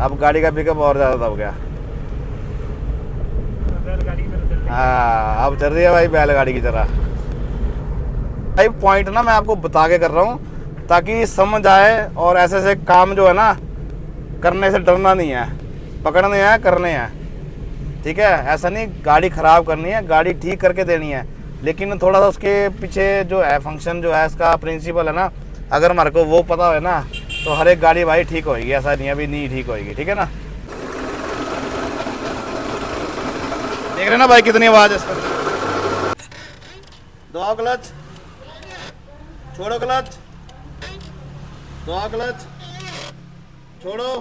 अब गाड़ी का पिकअप और ज़्यादा दब गया। हाँ अब चल रही है भाई बैलगाड़ी की तरह। भाई पॉइंट ना मैं आपको बता के कर रहा हूँ ताकि समझ आए, और ऐसे ऐसे काम जो है ना करने से डरना नहीं है, पकड़ने हैं करने हैं, ठीक है। ऐसा नहीं गाड़ी ख़राब करनी है, गाड़ी ठीक करके देनी है, लेकिन थोड़ा सा उसके पीछे जो है फंक्शन जो है इसका प्रिंसिपल है ना, अगर हमारे को वो पता है ना तो हर एक गाड़ी भाई ठीक होएगी। ऐसा नहीं अभी नहीं ठीक होएगी, ठीक है ना। देख रहे ना भाई कितनी आवाज़ है इसका। दो क्लच छोड़ो, क्लच दो, क्लच छोड़ो,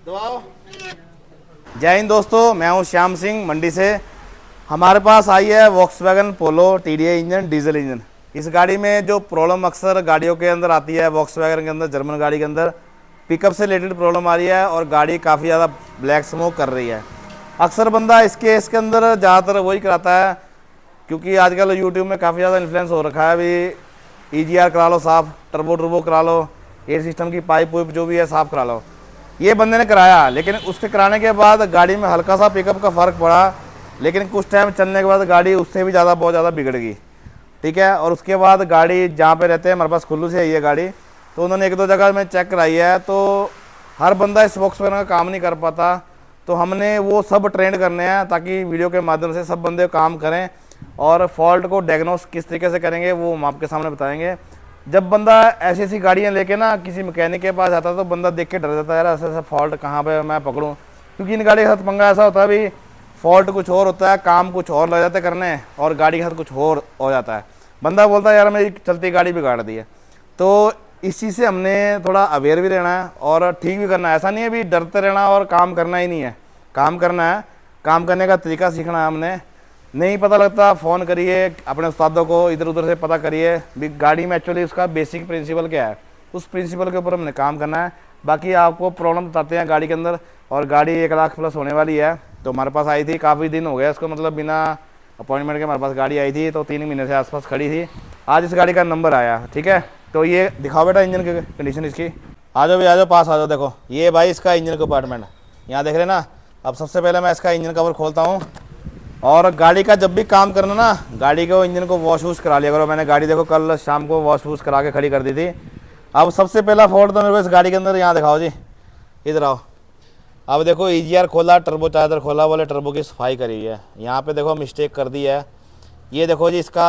दबाओ। जय हिंद दोस्तों, मैं हूं श्याम सिंह मंडी से। हमारे पास आई है वॉक्सवैगन पोलो TDI इंजन, डीजल इंजन। इस गाड़ी में जो प्रॉब्लम अक्सर गाड़ियों के अंदर आती है, वॉक्सवैगन के अंदर, जर्मन गाड़ी के अंदर पिकअप से रिलेटेड प्रॉब्लम आ रही है और गाड़ी काफ़ी ज़्यादा ब्लैक स्मोक कर रही है। अक्सर बंदा इसके अंदर ज़्यादातर वही कराता है, क्योंकि आजकल यूट्यूब में काफ़ी ज़्यादा इन्फ्लुएंस हो रखा है। अभी EGR करा लो साफ़, टर्बो करा लो, एयर सिस्टम की पाइप वाइप जो भी है साफ़ करा लो। ये बंदे ने कराया, लेकिन उसके कराने के बाद गाड़ी में हल्का सा पिकअप का फ़र्क पड़ा, लेकिन कुछ टाइम चलने के बाद गाड़ी उससे भी ज़्यादा बहुत ज़्यादा बिगड़ गई, ठीक है। और उसके बाद गाड़ी जहाँ पे रहते हैं, हमारे पास कुल्लू से आई है गाड़ी, तो उन्होंने एक दो जगह में चेक कराई है, तो हर बंदा इस वॉक्सवैगन का काम नहीं कर पाता। तो हमने वो सब ट्रेंड करने हैं ताकि वीडियो के माध्यम से सब बंदे काम करें और फॉल्ट को डायग्नोस किस तरीके से करेंगे वो हम आपके सामने बताएंगे। जब बंदा ऐसी ऐसी गाड़ियाँ लेके ना किसी मैकेनिक के पास आता है तो बंदा देख के डर जाता है, यार ऐसा ऐसा फॉल्ट कहाँ पे मैं पकड़ूँ, क्योंकि इन गाड़ी के साथ पंगा ऐसा होता है भी फॉल्ट कुछ और होता है, काम कुछ और लग जाता है करने, और गाड़ी के साथ कुछ और हो जाता है। बंदा बोलता है यार मेरी चलती गाड़ी बिगाड़ दी है। तो इस चीज़ से हमने थोड़ा अवेयर भी रहना है और ठीक भी करना है। ऐसा नहीं है भी डरते रहना और काम करना ही नहीं है, काम करना है, काम करने का तरीका सीखना है। हमने नहीं पता लगता फ़ोन करिए अपने उस्तादों को, इधर उधर से पता करिए भी गाड़ी में एक्चुअली उसका बेसिक प्रिंसिपल क्या है, उस प्रिंसिपल के ऊपर हमने काम करना है। बाकी आपको प्रॉब्लम बताते हैं गाड़ी के अंदर। और गाड़ी 1 लाख प्लस होने वाली है, तो हमारे पास आई थी, काफ़ी दिन हो गया इसको, मतलब बिना अपॉइंटमेंट के हमारे पास गाड़ी आई थी, तो 3 महीने से आसपास खड़ी थी। आज इस गाड़ी का नंबर आया, ठीक है। तो ये दिखाओ बेटा इंजन की कंडीशन इसकी। आ जाओ भाई, आ जाओ पास आ जाओ। देखो ये भाई इसका इंजन कंपार्टमेंट यहाँ देख रहे ना। अब सबसे पहले मैं इसका इंजन कवर खोलता हूँ, और गाड़ी का जब भी काम करना ना, गाड़ी को इंजन को वॉश वूश करा लिया करो। मैंने गाड़ी देखो कल शाम को वॉश वूश करा के खड़ी कर दी थी। अब सबसे पहला फॉल्ट तो मेरे को इस गाड़ी के अंदर, यहाँ दिखाओ जी, इधर आओ। अब देखो EGR खोला, टर्बो चार्जर खोला, बोले टर्बो की सफाई करी है, यहाँ पे देखो मिस्टेक कर दी है। ये देखो जी इसका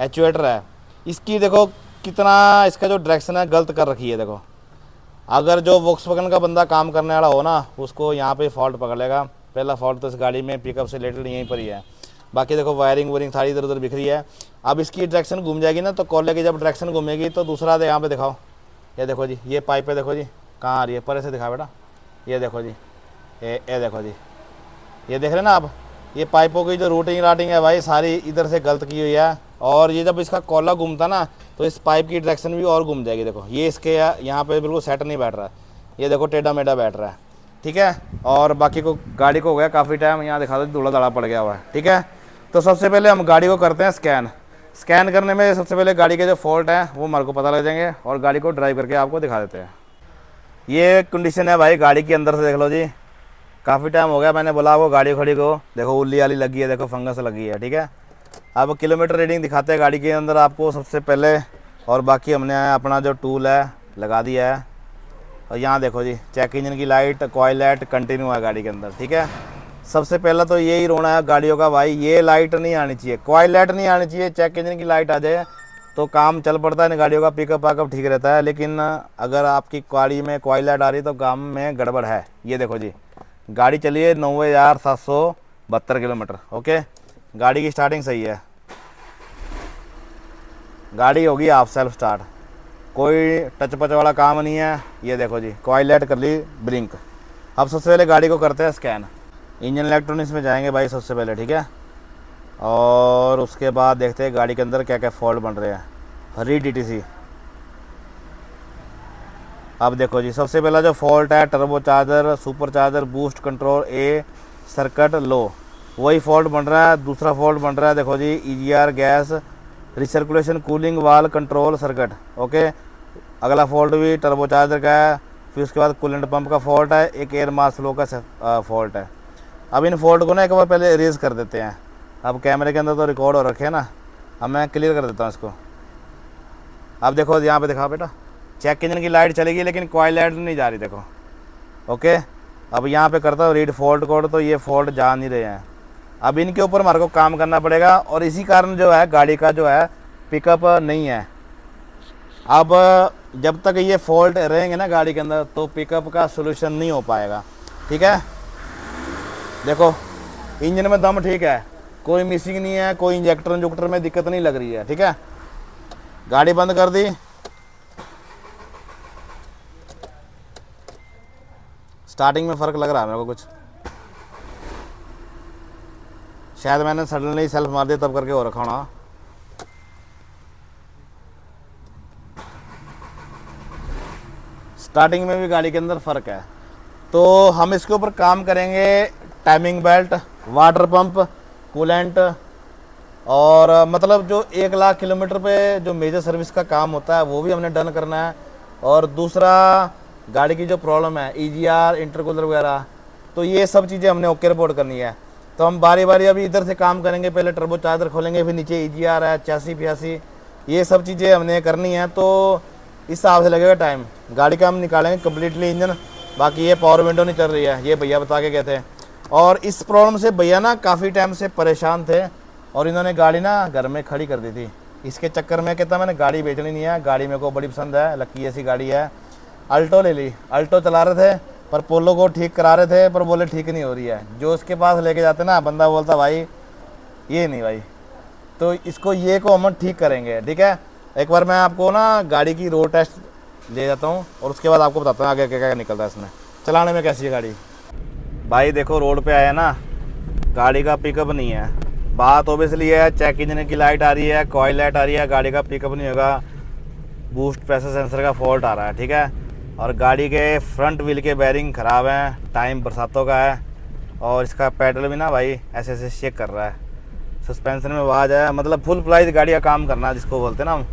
एक्चुएटर है, इसकी देखो कितना इसका जो डायरेक्शन है गलत कर रखी है। देखो अगर जो वॉक्सवैगन का बंदा काम करने वाला हो ना, उसको यहाँ पे फॉल्ट पकड़ लेगा। पहला फॉल्ट तो इस गाड़ी में पिकअप से रिलेटेड यहीं पर ही है। बाकी देखो वायरिंग वायरिंग सारी इधर उधर बिखरी है। अब इसकी डायरेक्शन घूम जाएगी ना, तो कोले की जब डायरेक्शन घूमेगी तो दूसरा यहाँ पे दिखाओ, ये देखो जी, ये पाइप है, देखो जी कहाँ आ रही है, परे से दिखा बेटा, ये देखो जी, ये देखो जी, ये देख रहे ना आप, ये पाइपों की जो रूटिंग राटिंग है भाई सारी इधर से गलत की हुई है। और ये जब इसका कोला घूमता ना तो इस पाइप की डायरेक्शन भी और घूम जाएगी। देखो ये इसके यहाँ पे बिल्कुल सेट नहीं बैठ रहा है, ये देखो टेढ़ा मेढ़ा बैठ रहा है, ठीक है। और बाकी को गाड़ी को हो गया काफ़ी टाइम, यहाँ दिखा दो धूला धड़ा पड़ गया हुआ है, ठीक है। तो सबसे पहले हम गाड़ी को करते हैं स्कैन। स्कैन करने में सबसे पहले गाड़ी के जो फॉल्ट है वो हमारे को पता लग जाएंगे, और गाड़ी को ड्राइव करके आपको दिखा देते हैं। ये कंडीशन है भाई गाड़ी के अंदर से, देख लो जी, काफ़ी टाइम हो गया मैंने बोला आपको गाड़ी खड़ी को, देखो उल्ली वाली लगी है, देखो फंगस लगी है, ठीक है। अब किलोमीटर रीडिंग दिखाते हैं गाड़ी के अंदर आपको सबसे पहले, और बाकी हमने अपना जो टूल है लगा दिया है। और यहाँ देखो जी चेक इंजन की लाइट, कॉइल लाइट कंटिन्यू है गाड़ी के अंदर, ठीक है। सबसे पहला तो यही रोना है गाड़ियों का भाई, ये लाइट नहीं आनी चाहिए, कॉइल लाइट नहीं आनी चाहिए, चेक इंजन की लाइट आ जाए तो काम चल पड़ता है, इन गाड़ियों का पिकअप पैकअप ठीक रहता है। लेकिन अगर आपकी गाड़ी में कॉइल लाइट आ रही है तो काम में गड़बड़ है। ये देखो जी गाड़ी चली है 90,772 किलोमीटर, ओके। गाड़ी की स्टार्टिंग सही है, गाड़ी होगी आप सेल्फ स्टार्ट, कोई टच पच वाला काम नहीं है। ये देखो जी कॉइल लाइट कर ली ब्रिंक। अब सबसे पहले गाड़ी को करते हैं स्कैन, इंजन इलेक्ट्रॉनिक्स में जाएंगे भाई सबसे पहले, ठीक है। और उसके बाद देखते हैं गाड़ी के अंदर क्या क्या फॉल्ट बन रहे हैं। हरी DTC, अब देखो जी सबसे पहला जो फॉल्ट है turbo charger, super charger, boost control A circuit low, वही फॉल्ट बन रहा है। दूसरा फॉल्ट बन रहा है देखो जी EGR गैस रिसर्कुलेशन कूलिंग वाल कंट्रोल सर्किट, ओके। अगला फॉल्ट भी टर्बो चार्जर का है, फिर उसके बाद कूलेंट पंप का फॉल्ट है, एक एयर मास फ्लो का फॉल्ट है। अब इन फॉल्ट को ना एक बार पहले इरेज कर देते हैं। अब कैमरे के अंदर तो रिकॉर्ड हो रखे हैं ना, अब मैं क्लियर कर देता हूँ इसको। अब देखो यहाँ पे दिखा बेटा, चेक इंजन की लाइट चलेगी लेकिन कॉइल लाइट नहीं जा रही, देखो। ओके, अब यहाँ पे करता हूँ रीड फॉल्ट कोड, तो ये फॉल्ट जा नहीं रहे हैं। अब इनके ऊपर हमारे को काम करना पड़ेगा और इसी कारण जो है गाड़ी का जो है पिकअप नहीं है। अब जब तक ये फॉल्ट रहेंगे ना गाड़ी के अंदर तो पिकअप का सोल्यूशन नहीं हो पाएगा। ठीक है, देखो इंजन में दम ठीक है, कोई मिसिंग नहीं है, कोई इंजेक्टर में दिक्कत नहीं लग रही है। ठीक है, गाड़ी बंद कर दी। स्टार्टिंग में फ़र्क लग रहा है मेरे को कुछ, शायद मैंने सडनली सेल्फ मार दिया तब करके हो रखा होना। स्टार्टिंग में भी गाड़ी के अंदर फ़र्क है, तो हम इसके ऊपर काम करेंगे। Timing belt, water pump, coolant और मतलब जो 1,00,000 किलोमीटर पे जो मेजर सर्विस का काम होता है वो भी हमने डन करना है। और दूसरा गाड़ी की जो प्रॉब्लम है EGR, इंटरकूलर वगैरह, तो ये सब चीज़ें हमने ओके रिपोर्ट करनी है। तो हम बारी बारी अभी इधर से काम करेंगे, पहले टर्बो चार्जर खोलेंगे, फिर नीचे EGR है, 86-85, ये सब चीज़ें हमने करनी है। तो इस हिसाब से लगेगा टाइम। गाड़ी का हम निकालेंगे कम्प्लीटली इंजन। बाकी ये पावर विंडो नहीं चल रही है, ये भैया बता के गए थे। और इस प्रॉब्लम से भैया ना काफ़ी टाइम से परेशान थे और इन्होंने गाड़ी ना घर में खड़ी कर दी थी। इसके चक्कर में कहता मैंने गाड़ी बेचनी नहीं है, गाड़ी मेरे को बड़ी पसंद है, लक्की ऐसी गाड़ी है। अल्टो ले ली, अल्टो चला रहे थे पर पोलो को ठीक करा रहे थे पर बोले ठीक नहीं हो रही है। जो उसके पास लेके जाते ना, बंदा बोलता भाई ये नहीं भाई, तो इसको ये को हम ठीक करेंगे। ठीक है, एक बार मैं आपको ना गाड़ी की रोड टेस्ट ले जाता हूँ और उसके बाद आपको बताता हूँ आगे क्या क्या निकलता है इसमें, चलाने में कैसी है गाड़ी। भाई देखो रोड पे आया ना, गाड़ी का पिकअप नहीं है। बात ओबियसली है, चेक इंजन की लाइट आ रही है, कॉइल लाइट आ रही है, गाड़ी का पिकअप नहीं होगा, बूस्ट प्रेशर सेंसर का फॉल्ट आ रहा है। ठीक है, और गाड़ी के फ्रंट व्हील के बेरिंग ख़राब हैं, टाइम बरसातों का है और इसका पेडल भी ना भाई ऐसे ऐसे शेक कर रहा है, सस्पेंशन में आवाज़ है, मतलब फुल फ्लाइज गाड़ी का काम करना जिसको बोलते हैं ना हम।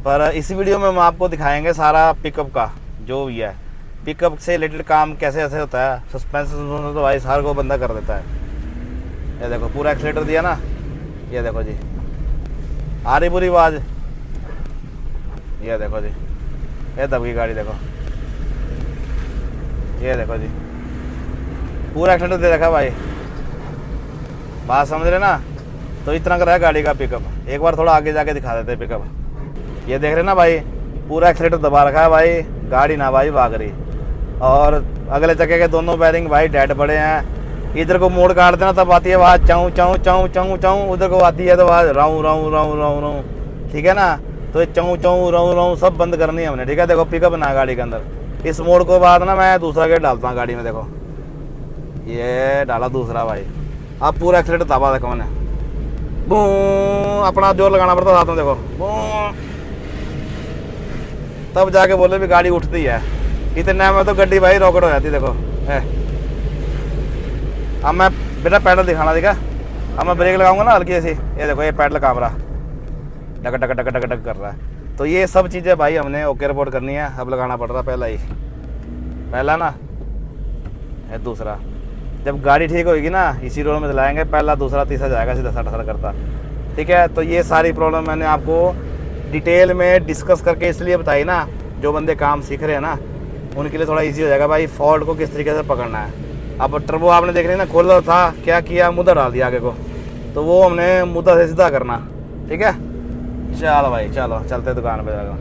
पर इस वीडियो में हम आपको दिखाएंगे सारा पिकअप का जो भी है, पिकअप से रिलेटेड काम कैसे ऐसे होता है। सस्पेंशन तो भाई सार को बंदा कर देता है। ये देखो पूरा एक्सीलेटर दिया ना, ये देखो जी आ रही पूरी आवाज़, ये देखो जी, ये दब गई गाड़ी, देखो ये देखो जी पूरा एक्सीलेटर दे रखा भाई। बात समझ रहे ना, तो इतना कर रहा है गाड़ी का पिकअप। एक बार थोड़ा आगे जाके दिखा देते पिकअप, ये देख रहे ना भाई, पूरा एक्सीलेटर दबा रखा है भाई, गाड़ी ना भाई भाग रही। और अगले चक्के के दोनों बैरिंग भाई डेड पड़े हैं। इधर को मोड़ काट देना तब आती है आवाज़ चाऊँ चाऊँ चाऊँ चाऊँ चाऊँ, उधर को आती है तो आवाज़ राऊँ राऊँ राऊँ राऊँ राऊँ। ठीक है ना, तो ये चाऊँ चाऊँ राऊँ राऊँ सब बंद करनी है हमने। ठीक है, देखो पिकअप ना गाड़ी के अंदर। इस मोड़ को बाद ना मैं दूसरा गेट डालता हूँ गाड़ी में, देखो ये डाला दूसरा भाई। अब पूरा एक्सीलेटर दबा देखो मैंने, बू अपना जोर लगाना पड़ता साथ में, देखो बू, तब जाके बोले भी गाड़ी उठती है। इतने में तो गड्डी भाई रॉकेट हो जाती, देखो है। अब मैं बेटा पैडल दिखाना, देखा अब मैं ब्रेक लगाऊंगा ना हल्की ऐसी, ये देखो ये पैडल काम रहा, duck duck duck duck duck कर रहा है। तो ये सब चीज़ें भाई हमने ओके रिपोर्ट करनी है। अब लगाना पड़ रहा पहला ना है, दूसरा जब गाड़ी ठीक होगी ना इसी रोड में चलाएंगे, पहला दूसरा तीसरा जाएगा सीधा सड़ करता। ठीक है, तो ये सारी प्रॉब्लम मैंने आपको डिटेल में डिस्कस करके इसलिए बताई ना, जो बंदे काम सीख रहे हैं ना उनके लिए थोड़ा इजी हो जाएगा भाई फॉल्ट को किस तरीके से पकड़ना है। अब टर्बो आपने देख रहे ना खोला था, क्या किया मुद्दा डाल दिया आगे को, तो वो हमने मुद्दा से सीधा करना। ठीक है, चलो भाई चलो चलते दुकान पे जाकर।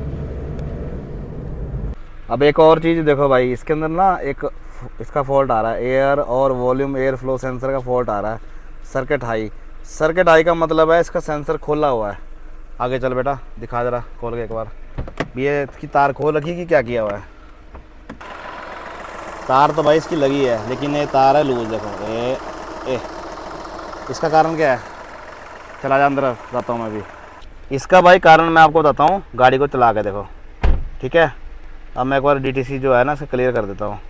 अब एक और चीज़ देखो भाई, इसके अंदर ना एक इसका फॉल्ट आ रहा है, एयर और वॉल्यूम एयर फ्लो सेंसर का फॉल्ट आ रहा है। सर्किट हाई का मतलब है इसका सेंसर खोला हुआ है। आगे चल बेटा दिखा जरा खोल के एक बार, ये इसकी तार खोल रखी कि क्या किया हुआ है। तार तो भाई इसकी लगी है लेकिन ये तार है लूज, देखो ए इसका कारण क्या है, चला जा अंदर जाता हूँ मैं भी। इसका भाई कारण मैं आपको बताता हूँ, गाड़ी को चला के देखो। ठीक है, अब मैं एक बार DTC जो है ना इसे क्लियर कर देता हूँ।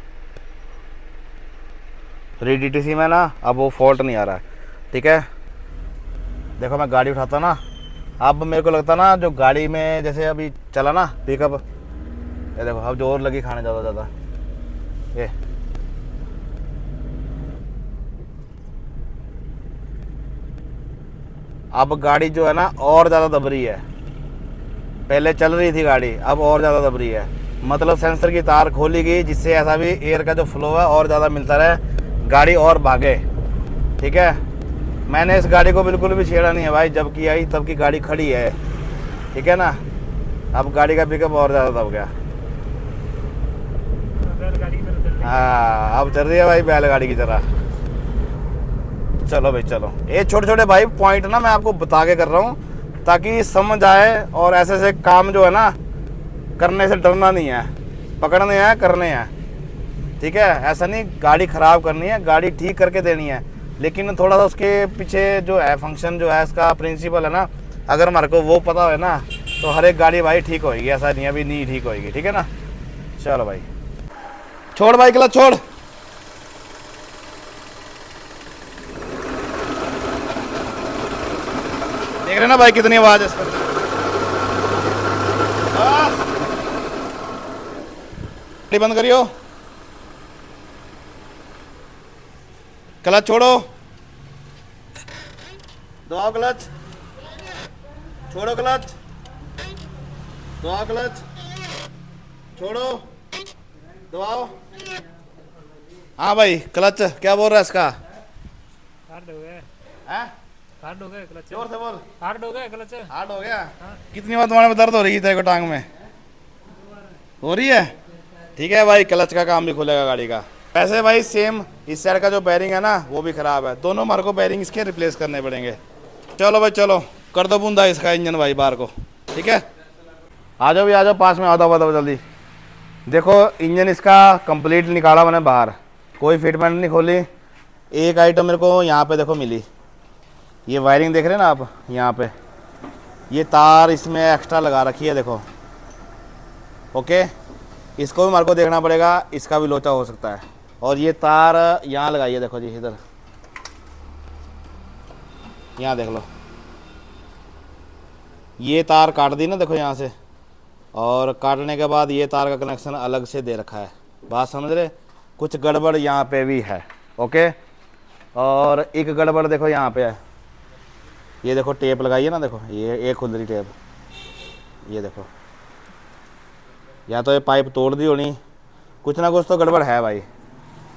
DTC में ना अब वो फॉल्ट नहीं आ रहा है। ठीक है, देखो मैं गाड़ी उठाता ना, अब मेरे को लगता ना जो गाड़ी में जैसे अभी चला ना पिकअप, ये देखो अब जोर लगी खाने ज़्यादा ये अब गाड़ी जो है ना और ज़्यादा दब रही है। पहले चल रही थी गाड़ी, अब और ज़्यादा दब रही है। मतलब सेंसर की तार खोली गई, जिससे ऐसा भी एयर का जो फ्लो है और ज़्यादा मिलता रहे, गाड़ी और भागे। ठीक है, मैंने इस गाड़ी को बिल्कुल भी छेड़ा नहीं है भाई, जब की आई तब की गाड़ी खड़ी है। ठीक है ना, अब गाड़ी का पिकअप और ज़्यादा दब गया। हाँ, अब चल रही है भाई बैलगाड़ी की तरह। चलो भाई चलो, ये छोटे छोटे भाई पॉइंट ना मैं आपको बता के कर रहा हूँ, ताकि समझ आए। और ऐसे ऐसे काम जो है ना करने से डरना नहीं है, पकड़ने हैं, करने हैं। ठीक है, ऐसा नहीं गाड़ी ख़राब करनी है, गाड़ी ठीक करके देनी है, लेकिन थोड़ा सा उसके पीछे जो है फंक्शन जो है, इसका प्रिंसिपल है ना, अगर हमारे को वो पता है ना, तो हर एक गाड़ी भाई ठीक होएगी। ऐसा नहीं अभी नहीं ठीक होएगी। ठीक है ना, चलो भाई छोड़ भाई, क्लच छोड़। देख रहे ना भाई कितनी आवाज है इसका। बंद करियो, क्लच छोड़ो, दबाओ क्लच, छोड़ो क्लच, दबाओ क्लच, छोड़ो, दबाओ। हाँ भाई, क्लच क्या बोल रहा है इसका? हार्ड हो गया, हैं? हार्ड हो गया क्लच, जोर से बोल। हार्ड हो गया क्लच। हार्ड हो गया? कितनी बार तुम्हारे में दर्द हो रही है तेरे को टांग में? हो रही है? ठीक है भाई, क्लच का काम भी खुलेगा गाड़ी का। ऐसे भाई सेम इस साइड का जो बैरिंग है ना वो भी खराब है, दोनों हमारे को बैरिंग इसके रिप्लेस करने पड़ेंगे। चलो भाई चलो, कर दो बूंदा इसका इंजन भाई बाहर को। ठीक है, आ जाओ भी, आ जाओ पास में, आ जाओ जल्दी। देखो इंजन इसका कंप्लीट निकाला मैंने बाहर, कोई फिटमेंट नहीं खोली। एक आइटम मेरे को यहाँ पे देखो मिली, ये वायरिंग देख रहे हैं ना आप, यहाँ पे ये तार इसमें एक्स्ट्रा लगा रखी है देखो। ओके, इसको भी हमारे को देखना पड़ेगा, इसका भी लोचा हो सकता है। और ये तार यहाँ लगाई है देखो जी, इधर यहाँ देख लो, ये तार काट दी ना देखो यहाँ से, और काटने के बाद ये तार का कनेक्शन अलग से दे रखा है। बात समझ रहे? कुछ गड़बड़ यहाँ पे भी है। ओके, और एक गड़बड़ देखो यहाँ पे है, ये देखो टेप लगाई है ना, देखो ये एक खुल रही टेप, ये देखो, या तो ये पाइप तोड़ दी होनी, कुछ ना कुछ तो गड़बड़ है भाई।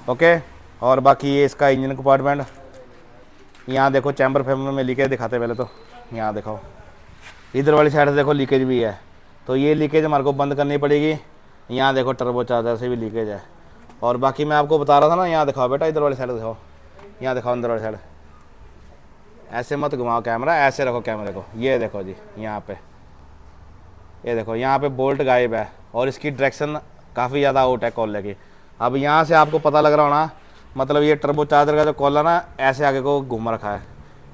ओके, और बाकी ये इसका इंजन कंपार्टमेंट, यहाँ देखो चैम्बर फैम्बर में लीकेज दिखाते पहले तो, यहाँ देखो इधर वाली साइड से देखो लीकेज भी है, तो ये लीकेज हमारे को बंद करनी पड़ेगी। यहाँ देखो टर्बो चार्जर से भी लीकेज है। और बाकी मैं आपको बता रहा था ना, यहाँ दिखाओ बेटा, इधर वाली साइड दिखाओ, यहाँ दिखाओ अंदर वाली साइड। ऐसे मत घुमाओ कैमरा, ऐसे रखो कैमरे को। ये देखो जी यहाँ पे, ये देखो यहाँ पे बोल्ट गायब है, और इसकी डायरेक्शन काफ़ी ज़्यादा आउट है कॉलर की। अब यहाँ से आपको पता लग रहा होना, मतलब ये टर्बो चार्जर का जो कॉलर ना ऐसे आगे को घूम रखा है,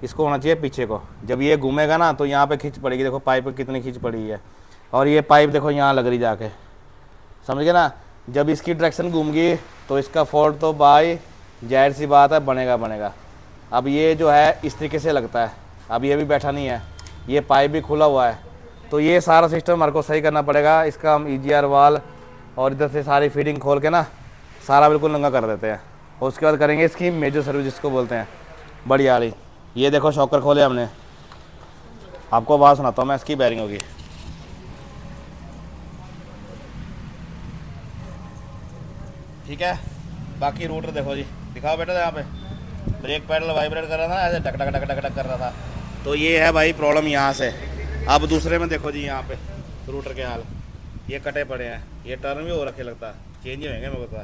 इसको होना चाहिए पीछे को। जब ये घूमेगा ना तो यहाँ पे खींच पड़ेगी, देखो पाइप कितनी खींच पड़ी है, और ये पाइप देखो यहाँ लग रही जाके, समझ गए ना। जब इसकी डायरेक्शन घूम गई तो इसका फॉल्ट तो भाई जाहिर सी बात है बनेगा बनेगा। अब ये जो है इस तरीके से लगता है, अब ये भी बैठा नहीं है, ये पाइप भी खुला हुआ है, तो ये सारा सिस्टम हमारे को सही करना पड़ेगा। इसका हम EGR वाल और इधर से सारी फीडिंग खोल के ना सारा बिल्कुल नंगा कर देते हैं, और उसके बाद करेंगे इसकी मेजर सर्विस जिसको बोलते हैं, बढ़िया वाली। ये देखो शॉकर खोले हमने, आपको आवाज़ सुनाता हूँ मैं, इसकी बैरिंग होगी। ठीक है, बाकी रूटर देखो जी, दिखाओ बेटा, यहाँ पे ब्रेक पैडल वाइब्रेट कर रहा था, ऐसे duck duck duck duck duck कर रहा था, तो ये है भाई प्रॉब्लम यहाँ से। अब दूसरे में देखो जी, यहाँ पे रूटर के हाल, ये कटे पड़े हैं, ये टर्न भी हो रखे, लगता है चेंज ही होंगे मेरे को पता।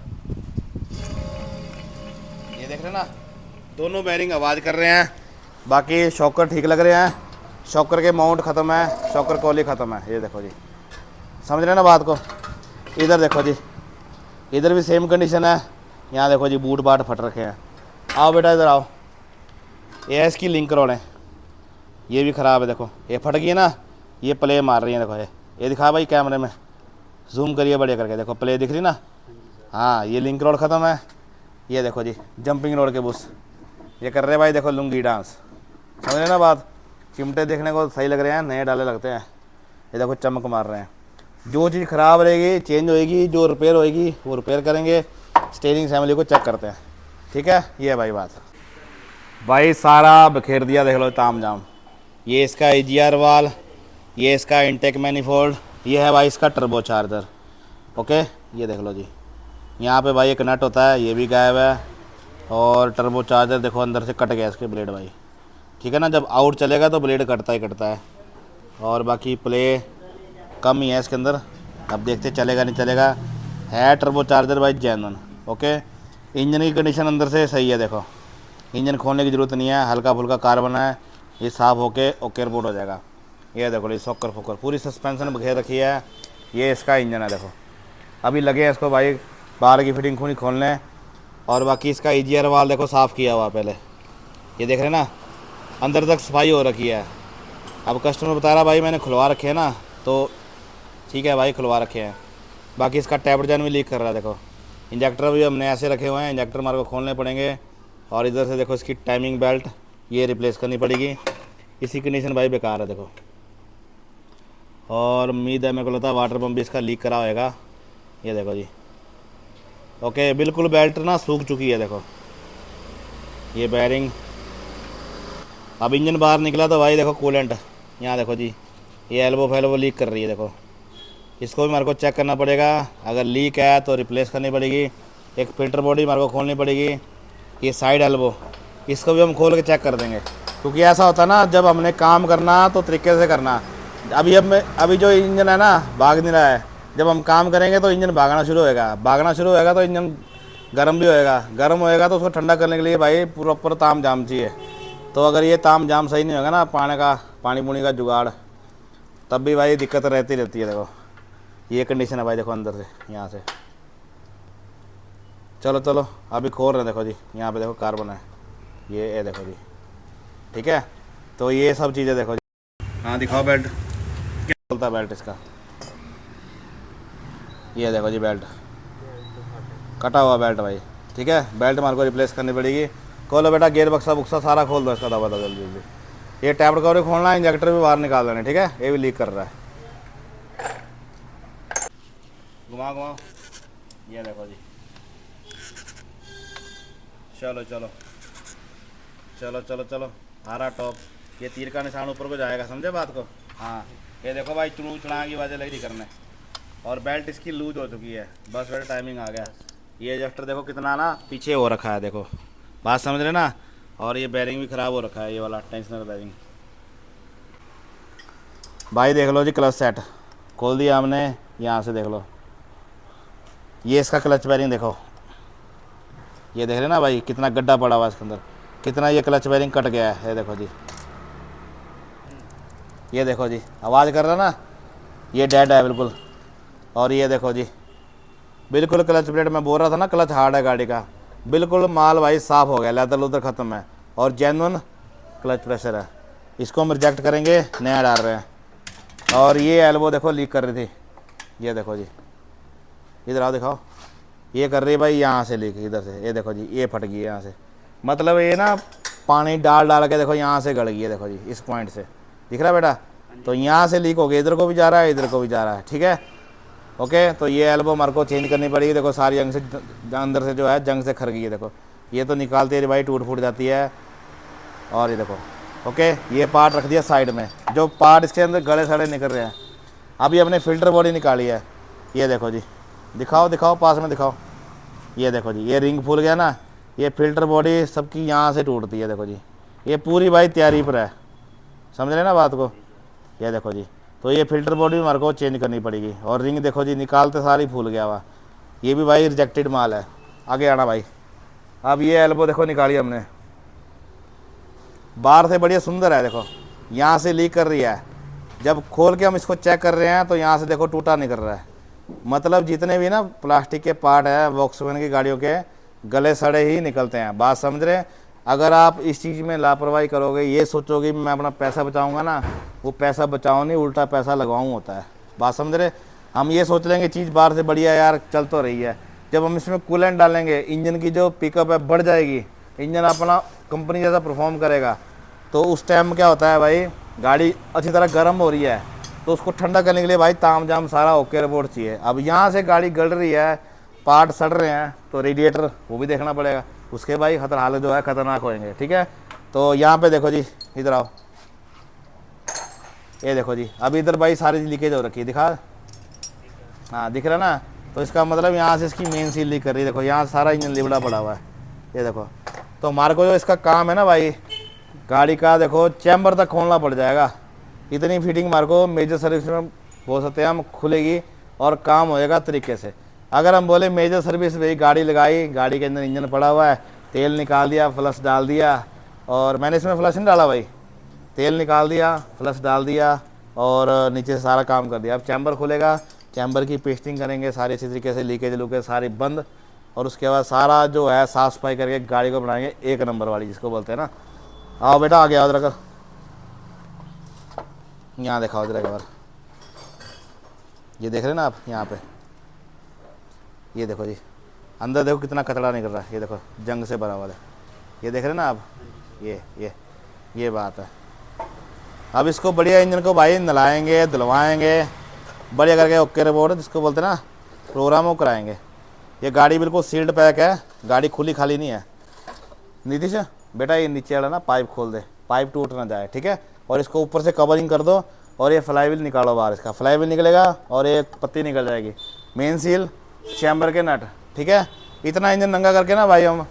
ये देख रहे ना, दोनों बैरिंग आवाज़ कर रहे हैं, बाकी शॉकर ठीक लग रहे हैं, शॉकर के माउंट ख़त्म है, शॉकर कॉली ख़त्म है। ये देखो जी, समझ रहे हैं ना बात को। इधर देखो जी, इधर भी सेम कंडीशन है, यहाँ देखो जी बूट बाट फट रखे हैं। आओ बेटा इधर आओ, ये इसकी लिंक रोड है, ये भी ख़राब है, देखो ये फट गई है ना, ये प्ले मार रही है, देखो ये दिखा भाई कैमरे में, जूम करिए बढ़िया करके, देखो प्ले दिख रही ना। हाँ, ये लिंक रोड ख़त्म है, ये देखो जी जंपिंग रोड के बुश, ये कर रहे भाई देखो लुंगी डांस, समझ रहे ना बात। चिमटे देखने को सही लग रहे हैं, नए डाले लगते हैं, ये देखो चमक मार रहे हैं। जो चीज़ ख़राब रहेगी चेंज होएगी, जो रिपेयर होएगी वो रिपेयर करेंगे, स्टीयरिंग फैमिली को चेक करते हैं। ठीक है, ये है भाई बात। भाई सारा बिखेर दिया, देख लो ताम जाम। ये इसका EGR वाल, ये इसका इनटेक मैनिफोल्ड, ये है भाई इसका टर्बो चार्जर। ओके, ये देख लो जी, यहाँ पे भाई एक नट होता है, ये भी गायब है। और टर्बो चार्जर देखो अंदर से कट गया इसके ब्लेड भाई। ठीक है ना, जब आउट चलेगा तो ब्लेड कटता ही कटता है। और बाकी प्ले कम ही है इसके अंदर, अब देखते चलेगा नहीं चलेगा। है टर्बो चार्जर भाई जेन्युइन। ओके, इंजन की कंडीशन अंदर से सही है, देखो इंजन खोलने की ज़रूरत नहीं है, हल्का फुल्का कार्बन है, ये साफ़ होके ओके रिपोर्ट हो जाएगा। ये देखो, ये सॉकर फोकर पूरी सस्पेंशन बखेर रखी है। ये इसका इंजन है, देखो अभी लगे हैं इसको भाई बाहर की फिटिंग खूनी खोलने। और बाकी इसका EGR वाल देखो साफ़ किया हुआ पहले, ये देख रहे हैं ना, अंदर तक सफाई हो रखी है। अब कस्टमर बता रहा भाई मैंने खुलवा रखे हैं ना, तो ठीक है भाई खुलवा रखे हैं। बाकी इसका टैप जन भी लीक कर रहा है, देखो इंजेक्टर भी हमने ऐसे रखे हुए हैं, इंजेक्टर हमारे को खोलने पड़ेंगे। और इधर से देखो इसकी टाइमिंग बेल्ट ये रिप्लेस करनी पड़ेगी, इसी कंडीशन भाई बेकार है देखो। और उम्मीद है मेरे को लगता है वाटर पम्प भी इसका लीक करा होएगा। ये देखो जी, ओके बिल्कुल बेल्ट ना सूख चुकी है, देखो ये बेयरिंग। अब इंजन बाहर निकला तो भाई देखो कूलेंट, यहाँ देखो जी ये एल्बो फैल्बो लीक कर रही है, देखो इसको भी हमारे को चेक करना पड़ेगा। अगर लीक है तो रिप्लेस करनी पड़ेगी। एक फिल्टर बॉडी हमारे को खोलनी पड़ेगी। ये साइड एल्बो, इसको भी हम खोल के चेक कर देंगे, क्योंकि ऐसा होता है ना जब हमने काम करना तो तरीके से करना। अभी जो इंजन है ना भाग नहीं रहा है, जब हम काम करेंगे तो इंजन भागना शुरू होएगा तो इंजन गर्म भी होएगा, गर्म होएगा तो उसको ठंडा करने के लिए भाई प्रॉपर ताम जाम चाहिए। तो अगर ये ताम जाम सही नहीं होगा ना, पानी पुनी का जुगाड़, तब भी भाई दिक्कत रहती है। देखो ये कंडीशन है भाई, देखो अंदर से यहाँ से। चलो चलो अभी खोल रहे हैं, देखो जी यहाँ पे देखो कार्बन है, ये देखो जी। ठीक है, तो ये सब चीज़ें देखो जी। हाँ दिखाओ बेल्ट, क्या बोलता है बेल्ट इसका। ये देखो जी बेल्ट कटा हुआ बेल्ट भाई। ठीक है, बेल्ट हमारे को रिप्लेस करनी पड़ेगी। खोलो बेटा, गेयर बक्सा बुक्सा सारा खोल दो इसका, दबा दो जल्दी जल्दी। ये टैप कवर खोलना है, इंजेक्टर भी बाहर निकाल देना। ठीक है, ये भी लीक कर रहा है, घुमा घुमाओ। ये देखो जी, चलो चलो चलो चलो चलो आ रहा टॉप। ये तीर का निशान ऊपर को जाएगा, समझे बात को। हाँ ये देखो भाई चुड़ू चढ़ा की आवाज़ लग रही करने। और बेल्ट इसकी लूज हो चुकी है, बस बेटा टाइमिंग आ गया। ये एडजस्टर देखो कितना ना पीछे हो रखा है, देखो बात समझ रहे ना। और ये बेरिंग भी ख़राब हो रखा है, ये वाला टेंशनर बेरिंग। भाई देख लो जी, क्लच सेट खोल दिया हमने, यहाँ से देख लो ये इसका क्लच बेरिंग देखो, ये देख रहे ना भाई कितना गड्ढा पड़ा हुआ इसके अंदर, कितना ये क्लच बेरिंग कट गया है। ये देखो जी, ये देखो जी आवाज़ कर रहा ना, ये डेड है बिल्कुल। और ये देखो जी बिल्कुल क्लच प्लेट, मैं बोल रहा था ना क्लच हार्ड है गाड़ी का, बिल्कुल माल भाई साफ़ हो गया, लेदर लुदर ख़त्म है। और जेन्युइन क्लच प्रेशर है, इसको हम रिजेक्ट करेंगे, नया डाल रहे हैं। और ये एल्बो देखो लीक कर रही थी, ये देखो जी इधर आओ दिखाओ, ये कर रही है भाई यहाँ से लीक, इधर से। ये देखो जी ये फट गई है यहाँ से, मतलब ये ना पानी डाल के देखो यहाँ से गड़ गई है, देखो जी इस पॉइंट से दिख रहा है बेटा। तो यहाँ से लीक हो गया, इधर को भी जा रहा है, इधर को भी जा रहा है। ठीक है, ओके। तो ये एल्बो हमारे को चेंज करनी पड़ेगी। देखो सारी जंग से अंदर से जो है जंग से खर गई है, देखो ये तो निकालते ही भाई टूट फूट जाती है। और ये देखो ओके, ये पार्ट रख दिया साइड में, जो पार्ट इसके अंदर गड़े सड़े निकल रहे हैं। अभी हमने फ़िल्टर बॉडी निकाली है, ये देखो जी, दिखाओ दिखाओ पास में दिखाओ। ये देखो जी ये रिंग फूल गया ना, ये फ़िल्टर बॉडी सबकी यहाँ से टूटती है। देखो जी ये पूरी भाई तैयारी पर है, समझ रहे ना बात को। ये देखो जी, तो ये फ़िल्टर बॉडी भी हमारे को चेंज करनी पड़ेगी। और रिंग देखो जी निकालते सारी फूल गया हुआ, ये भी भाई रिजेक्टेड माल है। आगे आना भाई। अब ये एल्बो देखो निकाली हमने, बाहर से बढ़िया सुंदर है, देखो यहाँ से लीक कर रही है। जब खोल के हम इसको चेक कर रहे हैं तो यहाँ से देखो टूटा निकल रहा है। मतलब जितने भी ना प्लास्टिक के पार्ट है वॉक्सवैगन की गाड़ियों के, गले सड़े ही निकलते हैं, बात समझ रहे हैं। अगर आप इस चीज़ में लापरवाही करोगे, ये सोचोगे मैं अपना पैसा बचाऊंगा ना, वो पैसा बचाओ नहीं, उल्टा पैसा लगाऊँ होता है, बात समझ रहे। हम ये सोच लेंगे चीज़ बाहर से बढ़िया यार चल तो रही है, जब हम इसमें कूलेंट डालेंगे इंजन की जो पिकअप है बढ़ जाएगी, इंजन अपना कंपनी जैसा परफॉर्म करेगा। तो उस टाइम क्या होता है भाई, गाड़ी अच्छी तरह गर्म हो रही है तो उसको ठंडा करने के लिए भाई ताम जाम सारा ओके रिपोर्ट चाहिए। अब यहाँ से गाड़ी गल रही है, पार्ट सड़ रहे हैं तो रेडिएटर वो भी देखना पड़ेगा, उसके भाई हालत जो है ख़तरनाक होएंगे। ठीक है, तो यहाँ पे देखो जी, इधर आओ, ये देखो जी, अब इधर भाई सारी लीकेज हो रखी है, दिखा, हाँ दिख रहा ना। तो इसका मतलब यहाँ से इसकी मेन सील लीक कर रही है, देखो यहाँ सारा इंजन लिबड़ा पड़ा हुआ है, ये देखो। तो हमारे को जो इसका काम है ना भाई, गाड़ी का देखो चैम्बर तक खोलना पड़ जाएगा, इतनी फिटिंग हमारे को मेजर सर्विस में बोल सकते हैं हम, खुलेगी और काम होएगा तरीके से। अगर हम बोले मेजर सर्विस भाई, गाड़ी लगाई, गाड़ी के अंदर इंजन पड़ा हुआ है, तेल निकाल दिया, फ्लश डाल दिया, और मैंने इसमें फ्लश नहीं डाला भाई, तेल निकाल दिया, फ्लश डाल दिया और नीचे से सारा काम कर दिया। अब चैम्बर खुलेगा, चैम्बर की पेस्टिंग करेंगे सारी इसी तरीके से, लीकेज लूकेज सारी बंद, और उसके बाद सारा जो है साफ़ सफाई करके गाड़ी को बनाएंगे एक नंबर वाली, जिसको बोलते हैं ना। आओ बेटा आगे आओ, इधर यहाँ दिखाओ जरा एक बार, ये देख रहे हैं ना आप, यहाँ पे ये देखो जी, अंदर देखो कितना कचरा निकल रहा है, ये देखो जंग से भरा हुआ है, ये देख रहे हैं ना आप, ये बात है। अब इसको बढ़िया इंजन को भाई नलाएंगे, धुलवाएंगे, बढ़िया करके ओके रिपोर्ट जिसको बोलते हैं ना, प्रोग्राम वो कराएंगे। ये गाड़ी बिल्कुल सील्ड पैक है, गाड़ी खुली खाली नहीं है। नीतीश बेटा ये नीचे वाला ना पाइप खोल दे, पाइप टूट ना जाए, ठीक है। और इसको ऊपर से कवरिंग कर दो, और ये फ्लाईव्हील निकालो बाहर, इसका फ्लाईव्हील निकलेगा और एक पत्ती निकल जाएगी, मेन सील, चैम्बर के नट, ठीक है। इतना इंजन नंगा करके ना भाई हम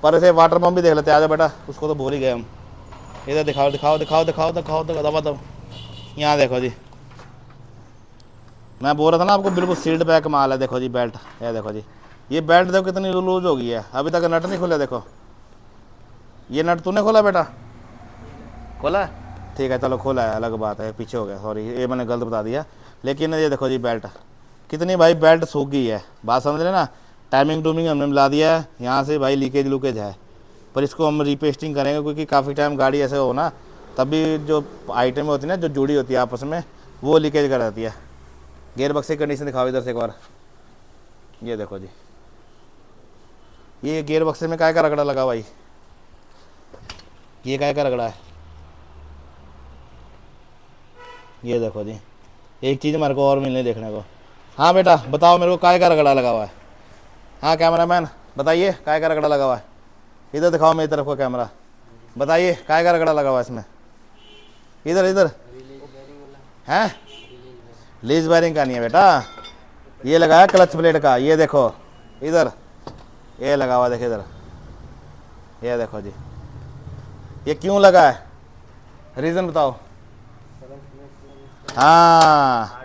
पर ऐसे वाटर पम्प भी देख लेते हैं। आ जाओ बेटा, उसको तो भूल ही गए हम। इधर दिखाओ दिखाओ दिखाओ दिखाओ दिखाओ दबा दब, यहाँ देखो जी, मैं बोल रहा था ना आपको, बिल्कुल सील्ड बैक माल है। देखो जी बेल्ट, ये देखो जी, ये बेल्ट देखो कितनी लूज हो गई है, अभी तक नट नहीं खुला। देखो ये नट तूने खोला बेटा, खोला है, ठीक है चलो खोला है, अलग बात है, पीछे हो गया, सॉरी ये मैंने गलत बता दिया। लेकिन ये देखो जी बेल्ट कितनी भाई बेल्ट सूख गई है, बात समझ रहे ना। टाइमिंग टूमिंग हमने मिला दिया है, यहाँ से भाई लीकेज लूकेज है, पर इसको हम रीपेस्टिंग करेंगे, क्योंकि काफ़ी टाइम गाड़ी ऐसे हो ना, तभी जो आइटम होती है ना, जो जुड़ी होती है आपस में, वो लीकेज कर जाती है। गेयर बक्स की कंडीशन दिखाओ इधर से एक बार, ये देखो जी, ये गेयर बक्से में काय का रगड़ा लगा भाई, ये काय का रगड़ा है, ये देखो जी। एक चीज़ हमारे को और मिलने देखने को। हाँ बेटा बताओ मेरे को, काय का रगड़ा लगा हुआ है। हाँ कैमरामैन बताइए, काय का रगड़ा लगा हुआ है, इधर दिखाओ मेरी तरफ को कैमरा, बताइए काय का रगड़ा लगा हुआ है इसमें, इधर इधर हैं। लीज वायरिंग का नहीं है बेटा, ये लगा है क्लच प्लेट का, ये देखो इधर, ये लगा हुआ देखिए इधर, ये देखो जी। ये क्यों लगा है, रीज़न बताओ। हाँ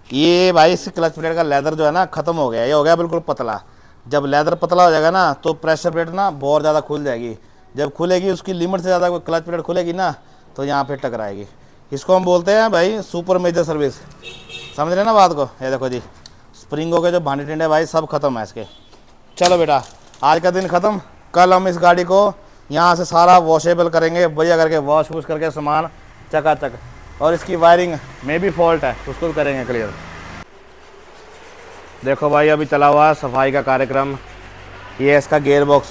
ये भाई इस क्लच प्लेट का लेदर जो है ना ख़त्म हो गया, ये हो गया बिल्कुल पतला। जब लेदर पतला हो जाएगा ना, तो प्रेशर प्लेट ना बहुत ज़्यादा खुल जाएगी, जब खुलेगी उसकी लिमिट से ज़्यादा कोई क्लच प्लेट खुलेगी ना, तो यहाँ पे टकराएगी। इसको हम बोलते हैं भाई सुपर मेजर सर्विस, समझ रहे ना बात को। ये देखो जी, स्प्रिंगों के जो भांडे टिंडे भाई सब खत्म है इसके। चलो बेटा आज का दिन ख़त्म, कल हम इस गाड़ी को यहाँ से सारा वॉशेबल करेंगे, बढ़िया करके वॉश वूश करके सामान चकाचक, और इसकी वायरिंग में भी फॉल्ट है उसको भी करेंगे क्लियर। देखो भाई अभी चला हुआ है सफाई का कार्यक्रम, ये इसका गेयर बॉक्स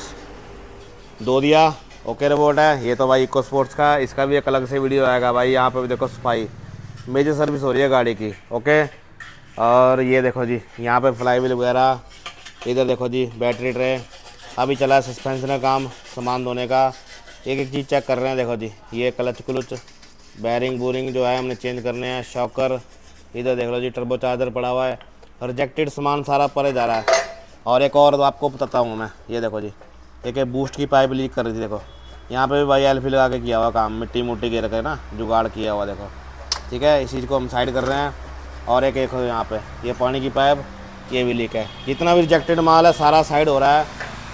धो दिया, ओके रिपोर्ट है। ये तो भाई इको स्पोर्ट्स का, इसका भी एक अलग से वीडियो आएगा भाई। यहाँ पे भी देखो सफाई, मेजर सर्विस हो रही है गाड़ी की, ओके। और ये देखो जी यहाँ पे फ्लाईव्हील वगैरह, इधर देखो जी बैटरी ट्रे, अभी चला है सस्पेंशन का काम, सामान धोने का, एक एक चीज़ चेक कर रहे हैं। देखो जी ये क्लच क्लुच बैरिंग बोरिंग जो है हमने चेंज करने हैं, शॉकर, इधर देख लो जी टर्बो चार्जर पड़ा हुआ है, रिजेक्टेड सामान सारा परे जा रहा है। और एक और आपको बताता हूँ मैं, ये देखो जी एक बूस्ट की पाइप लीक कर रही थी, देखो यहाँ पे भी भाई एलपी लगा के किया हुआ काम, मिट्टी मुट्टी गिर कर ना जुगाड़ किया हुआ देखो, ठीक है। इस चीज़ को हम साइड कर रहे हैं। और एक एक यहाँ पे ये पानी की पाइप, ये भी लीक है। जितना भी रिजेक्टेड माल है सारा साइड हो रहा है।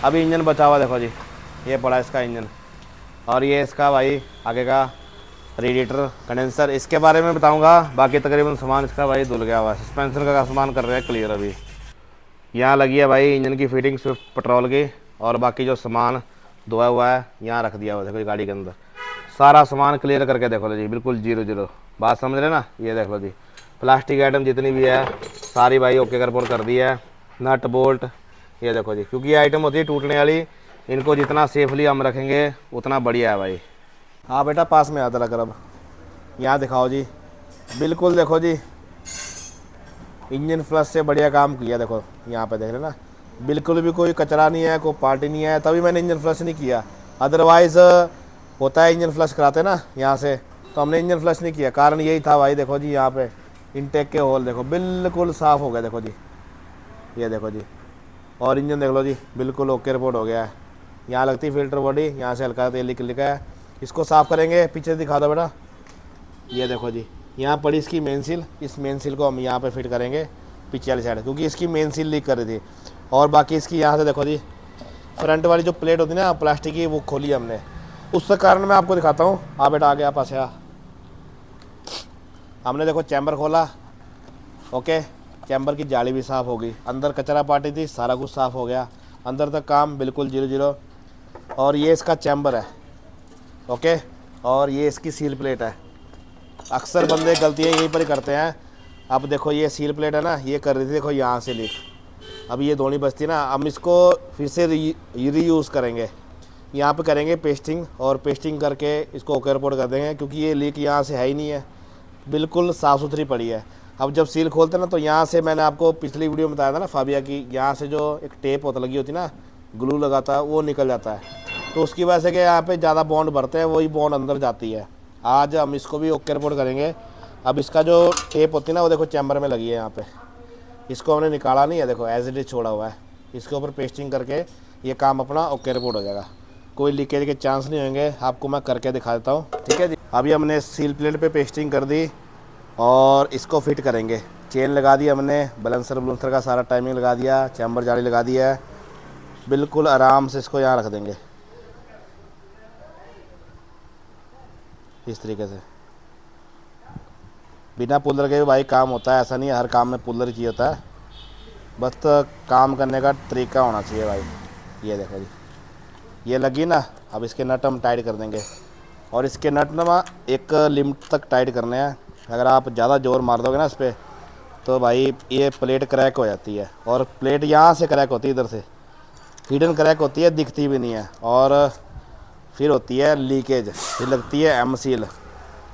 अभी इंजन बचा हुआ देखो जी, ये पड़ा इसका इंजन, और ये इसका भाई आगे का रेडिएटर कंडेंसर, इसके बारे में बताऊंगा। बाकी तकरीबन सामान इसका भाई धुल गया हुआ है। सस्पेंसर का सामान कर रहे हैं क्लियर। अभी यहाँ लगी है भाई इंजन की फिटिंग स्विफ्ट पेट्रोल की, और बाकी जो सामान धोया हुआ है यहाँ रख दिया हुआ देखो गाड़ी के अंदर। सारा सामान क्लियर करके देखो लो जी, बिल्कुल 0-0 बात समझ रहे ना। ये देख लो जी प्लास्टिक आइटम जितनी भी है सारी भाई ओके कर दी है, नट बोल्ट, ये देखो जी। क्योंकि ये आइटम होती है टूटने वाली, इनको जितना सेफली हम रखेंगे उतना बढ़िया है भाई। हाँ बेटा पास में आता लग, अब यहाँ दिखाओ जी, बिल्कुल देखो जी इंजन फ्लश से बढ़िया काम किया। देखो यहाँ पे देख रहे ना, बिल्कुल भी कोई कचरा नहीं है, कोई पार्टी नहीं है, तभी मैंने इंजन फ्लश नहीं किया। अदरवाइज़ होता है इंजन फ्लश कराते ना यहाँ से, तो हमने इंजन फ्लश नहीं किया। कारण यही था भाई। देखो जी यहाँ पे इनटेक के होल देखो बिल्कुल साफ़ हो गया। देखो जी, ये देखो जी, और इंजन देख लो जी, बिल्कुल ओके रिपोर्ट हो गया है। यहाँ लगती है फिल्टर बॉडी, यहाँ से हल्का तेल लिखा है। इसको साफ़ करेंगे। पीछे दिखा दो बेटा, ये देखो जी, यहाँ पड़ी इसकी मेन सील। इस मेन सील को हम यहाँ पे फिट करेंगे पीछे वाली साइड, क्योंकि इसकी मेन सील लीक कर रही थी। और बाकी इसकी यहाँ से देखो जी, फ्रंट वाली जो प्लेट होती है ना प्लास्टिक की, वो खोली हमने। उस कारण मैं आपको दिखाता हूँ। आ बेटा आ गया पास आ। हमने देखो चैम्बर खोला, ओके, चैम्बर की जाली भी साफ़ हो गई। अंदर कचरा पार्टी थी, सारा कुछ साफ़ हो गया। अंदर तक काम बिल्कुल 0-0। और ये इसका चैम्बर है, ओके, और ये इसकी सील प्लेट है। अक्सर बंदे गलतियाँ यहीं पर ही करते हैं। अब देखो ये सील प्लेट है ना, ये कर रही थी देखो यहाँ से लीक। अब ये धोनी बचती ना, हम इसको फिर से रीयूज़ करेंगे। यहाँ पे करेंगे पेस्टिंग, और पेस्टिंग करके इसको ओके रिपोर्ट कर देंगे, क्योंकि ये लीक यहाँ से है ही नहीं है, बिल्कुल साफ़ सुथरी पड़ी है। अब जब सील खोलते ना, तो यहाँ से मैंने आपको पिछली वीडियो में बताया था ना फाबिया की, यहाँ से जो एक टेप होता लगी होती ना, ग्लू लगाता है, वो निकल जाता है। तो उसकी वजह से कि यहाँ पे ज़्यादा बॉन्ड भरते हैं, वही बॉन्ड अंदर जाती है। आज हम इसको भी ओके रिपोर्ट करेंगे। अब इसका जो टेप होती है ना, वो देखो चैम्बर में लगी है यहाँ पे, इसको हमने निकाला नहीं है, देखो एज इट इज छोड़ा हुआ है। इसके ऊपर पेस्टिंग करके ये काम अपना ओके रिपोर्ट हो जाएगा, कोई लीकेज के चांस नहीं होंगे। आपको मैं करके दिखा देता हूँ, ठीक है जी। अभी हमने सील प्लेट पे पेस्टिंग कर दी और इसको फिट करेंगे। चेन लगा दी हमने, बैलेंसर का सारा टाइमिंग लगा दिया, चैम्बर जाली लगा दिया है। बिल्कुल आराम से इसको यहाँ रख देंगे इस तरीके से। बिना पुल्लर के भी भाई काम होता है, ऐसा नहीं है हर काम में पुल्लर ही चाहिए होता है, बस तो काम करने का तरीका होना चाहिए भाई। ये देखो जी, ये लगी ना। अब इसके नट हम टाइट कर देंगे, और इसके नट ना एक लिमिट तक टाइट करने हैं। अगर आप ज़्यादा ज़ोर मार दोगे ना इस पर, तो भाई ये प्लेट क्रैक हो जाती है। और प्लेट यहाँ से क्रैक होती है, इधर से हिडन क्रैक होती है, दिखती भी नहीं है। और फिर होती है लीकेज, फिर लगती है एम सील,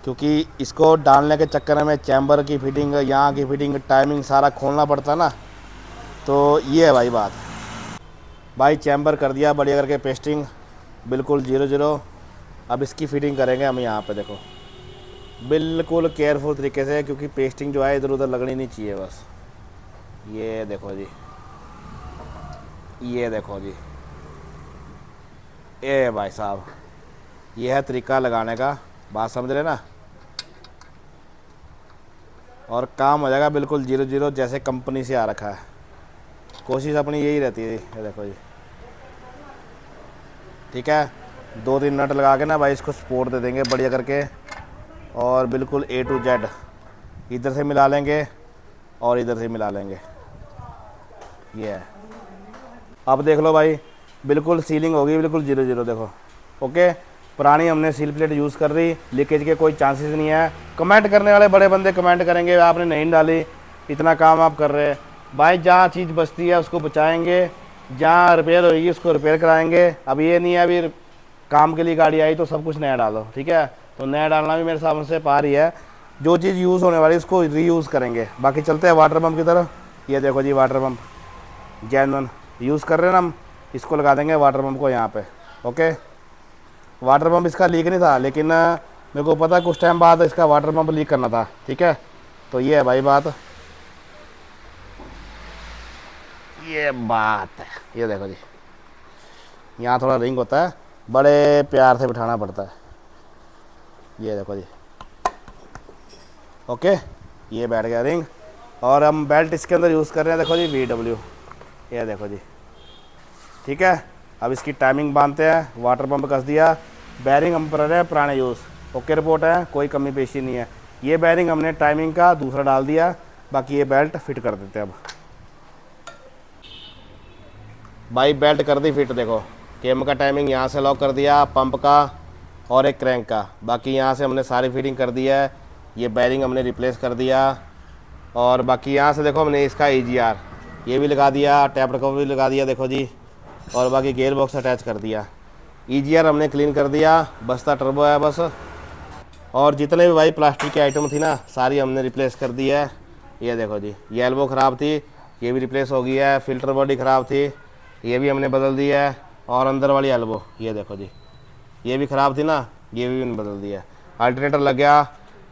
क्योंकि इसको डालने के चक्कर में चैम्बर की फिटिंग, यहाँ की फिटिंग, टाइमिंग सारा खोलना पड़ता है ना। तो ये है भाई बात। भाई चैम्बर कर दिया बढ़िया करके पेस्टिंग, बिल्कुल 0-0। अब इसकी फिटिंग करेंगे हम यहाँ पे। देखो बिल्कुल केयरफुल तरीके से, क्योंकि पेस्टिंग जो है इधर उधर लगनी नहीं चाहिए बस। ये देखो जी, ये देखो जी, ए भाई साहब, ये है तरीका लगाने का, बात समझ रहे ना। और काम हो जाएगा बिल्कुल 0-0, जैसे कंपनी से आ रखा है। कोशिश अपनी यही रहती है। ये देखो जी, ठीक है। 2-3 नट लगा के ना भाई इसको सपोर्ट दे देंगे बढ़िया करके, और बिल्कुल A to Z इधर से मिला लेंगे और इधर से मिला लेंगे। ये है। अब देख लो भाई, बिल्कुल सीलिंग होगी बिल्कुल 0-0। देखो ओके, पुरानी हमने सील प्लेट यूज़ कर रही, लीकेज के कोई चांसेस नहीं है। कमेंट करने वाले बड़े बंदे कमेंट करेंगे आपने नहीं डाली, इतना काम आप कर रहे हैं। भाई जहाँ चीज़ बचती है उसको बचाएंगे, जहाँ रिपेयर होगी उसको रिपेयर कराएंगे। अब ये नहीं है अभी काम के लिए गाड़ी आई तो सब कुछ नया डालो, ठीक है। तो नया डालना भी मेरे हिसाब से पार ही है। जो चीज़ यूज़ होने वाली उसको रीयूज़ करेंगे। बाकी चलते हैं वाटर पम्प की तरफ। ये देखो जी वाटर पम्प जेन्युइन यूज़ कर रहे हैं ना हम, इसको लगा देंगे वाटर पम्प को यहाँ पे। ओके, वाटर पम्प इसका लीक नहीं था, लेकिन मेरे को पता कुछ टाइम बाद इसका वाटर पम्प लीक करना था, ठीक है। तो ये है भाई बात, ये बात है। ये देखो जी, यहाँ थोड़ा रिंग होता है, बड़े प्यार से बिठाना पड़ता है। ये देखो जी, ओके, ये बैठ गया रिंग। और हम बेल्ट इसके अंदर यूज़ कर रहे हैं, देखो जी VW, ये देखो जी, ठीक है। अब इसकी टाइमिंग बांधते हैं, वाटर पंप कस दिया, बैरिंग हम कर रहे हैं पुराने यूज़, ओके रिपोर्ट है, कोई कमी पेशी नहीं है। ये बैरिंग हमने टाइमिंग का दूसरा डाल दिया, बाकी ये बेल्ट फिट कर देते हैं अब। भाई बेल्ट कर दी फिट, देखो केम का टाइमिंग यहाँ से लॉक कर दिया, पंप का और एक क्रैंक का, बाकी यहाँ से हमने सारी फिटिंग कर दी है। ये बैरिंग हमने रिप्लेस कर दिया, और बाकी यहाँ से देखो हमने इसका EGR ये भी लगा दिया, टैप कवर भी लगा दिया, देखो जी। और बाकी गेयर बॉक्स अटैच कर दिया, EGR हमने क्लीन कर दिया, बस्ता टर्बो है बस। और जितने भी भाई प्लास्टिक की आइटम थी ना, सारी हमने रिप्लेस कर दी है। ये देखो जी, ये एल्बो ख़राब थी, ये भी रिप्लेस हो गई है। फ़िल्टर बॉडी ख़राब थी, ये भी हमने बदल दी है। और अंदर वाली एल्बो ये देखो जी, ये भी ख़राब थी ना, ये भी हमने बदल दिया है। अल्टरनेटर लग गया,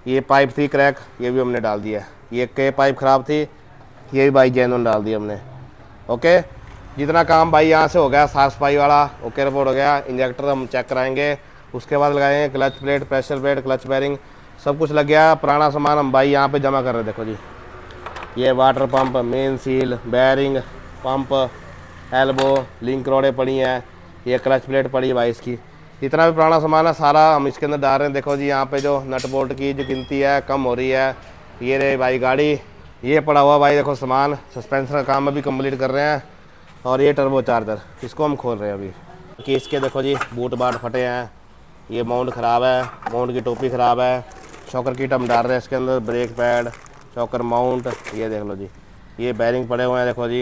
ये पाइप थी क्रैक, ये भी हमने डाल दिया। ये के पाइप ख़राब थी, ये भी भाई जेनुइन डाल दिया हमने। ओके, जितना काम भाई यहाँ से हो गया साफ सफाई वाला ओके रिपोर्ट हो गया। इंजेक्टर हम चेक कराएंगे, उसके बाद लगाएंगे clutch plate, pressure plate, clutch bearing, सब कुछ लग गया। पुराना सामान हम भाई यहाँ पे जमा कर रहे हैं। देखो जी, ये water pump, main seal, bearing, pump, elbow, link रोडें पड़ी हैं, ये क्लच प्लेट पड़ी है भाई इसकी। जितना भी पुराना सामान है सारा हम इसके अंदर डाल रहे हैं। देखो जी, यहाँ पे जो नट बोल्ट की जो गिनती है कम हो रही है। ये रहे भाई गाड़ी, ये पड़ा हुआ भाई देखो सामान, सस्पेंसर का काम अभी कंप्लीट कर रहे हैं। और ये टर्बो चार्जर, इसको हम खोल रहे हैं अभी कि इसके देखो जी बूट बाट फटे हैं, ये माउंट ख़राब है, माउंट की टोपी ख़राब है। शॉकर किट हम डाल रहे हैं इसके अंदर, ब्रेक पैड, शॉकर माउंट, ये देख लो जी, ये बैरिंग पड़े हुए हैं। देखो जी,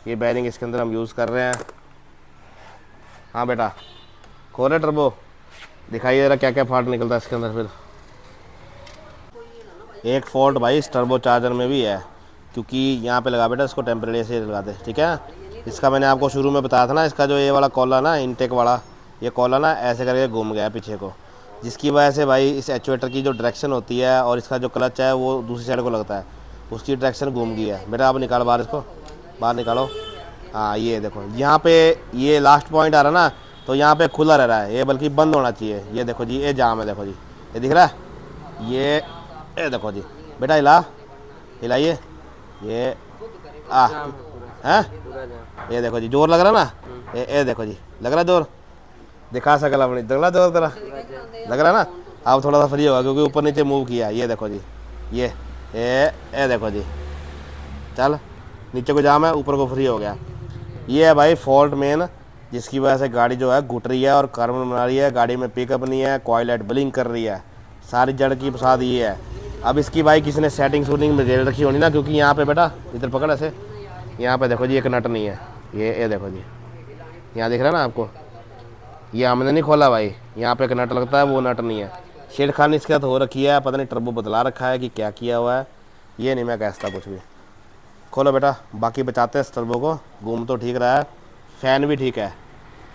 ये बैरिंग इसके अंदर हम यूज़ कर रहे हैं। हाँ बेटा, खोले टर्बो, दिखाइए ज़रा क्या क्या फॉल्ट निकलता है इसके अंदर। फिर एक फ़ॉल्ट भाई इस टर्बो चार्जर में भी है, क्योंकि यहाँ पे लगा बेटा, इसको टेम्परेरी से लगा दे, ठीक है। इसका मैंने आपको शुरू में बताया था ना, इसका जो ये वाला कॉला ना, इनटेक वाला ये कॉला ना ऐसे करके घूम गया पीछे को, जिसकी वजह से भाई इस एक्चुएटर की जो डायरेक्शन होती है और इसका जो क्लच है वो दूसरी साइड को लगता है, उसकी डायरेक्शन घूम गई है। बेटा आप निकालो बाहर, इसको बाहर निकालो। हाँ ये देखो, यहाँ पे ये लास्ट पॉइंट आ रहा ना, तो यहाँ पे खुला रह रहा है, ये बल्कि बंद होना चाहिए। ये देखो जी, ये जाम है, देखो जी, ये दिख रहा है, ये देखो जी। बेटा हिलाइए, ये हैं, ये देखो जी, जोर लग रहा ना, ये देखो जी, लग रहा जोर, दिखा सकल अपनी, लग रहा जोर तेरा, लग रहा ना। अब थोड़ा सा फ्री होगा क्योंकि ऊपर नीचे मूव किया। ये देखो जी, ये देखो जी, चल नीचे को जाम है, ऊपर को फ्री हो गया। ये है भाई फॉल्ट मेन, जिसकी वजह से गाड़ी जो है घुट रही है और कार्बन बना रही है, गाड़ी में पिकअप नहीं है, कॉइल लाइट ब्लिंक कर रही है, सारी जड़ की प्रसाद ये है। अब इसकी भाई किसी ने सेटिंग शूटिंग में रेल रखी होनी ना, क्योंकि यहाँ पे बेटा इधर पकड़ ऐसे, यहाँ पे देखो जी एक नट नहीं है, ये देखो जी, यहाँ दिख रहा है ना आपको, ये हमने नहीं खोला भाई, यहाँ पे एक नट लगता है, वो नट नहीं है। छेड़खानी इसके साथ हो रखी है, पता नहीं टर्बो बदला रखा है कि क्या किया हुआ है, ये नहीं मैं कहता कुछ भी। खोलो बेटा, बाकी बचाते हैं इस टर्बो को। घूम तो ठीक रहा है, फ़ैन भी ठीक है,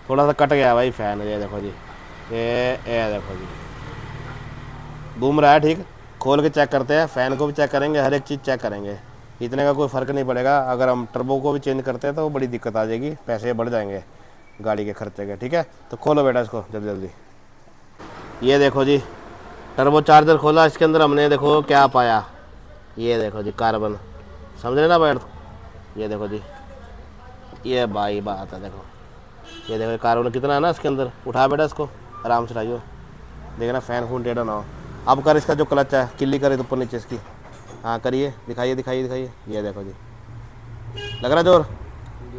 थोड़ा सा कट गया भाई फ़ैन, ये देखो जी, ये देखो जी, घूम रहा है ठीक। खोल के चेक करते हैं, फ़ैन को भी चेक करेंगे, हर एक चीज़ चेक करेंगे। इतने का कोई फ़र्क नहीं पड़ेगा। अगर हम टर्बो को भी चेंज करते हैं तो बड़ी दिक्कत आ जाएगी, पैसे बढ़ जाएंगे गाड़ी के खर्चे के, ठीक है। तो खोलो बेटा इसको जल्दी जल्दी। ये देखो जी, टर्बो चार्जर खोला, इसके अंदर हमने देखो क्या पाया, ये देखो जी कार्बन, समझ रहे ना बैठ, ये देखो जी, ये भाई बात है, देखो ये देखो कार्बन कितना है ना इसके अंदर। उठा बेटा इसको, आराम से लाइयो, देखना फ़ैन खून टेढ़ा ना हो। अब कर इसका जो क्लच है, किल्ली करे तो ऊपर नीचे इसकी, हाँ करिए, दिखाइए दिखाइए दिखाइए, ये देखो जी, लग रहा जोर,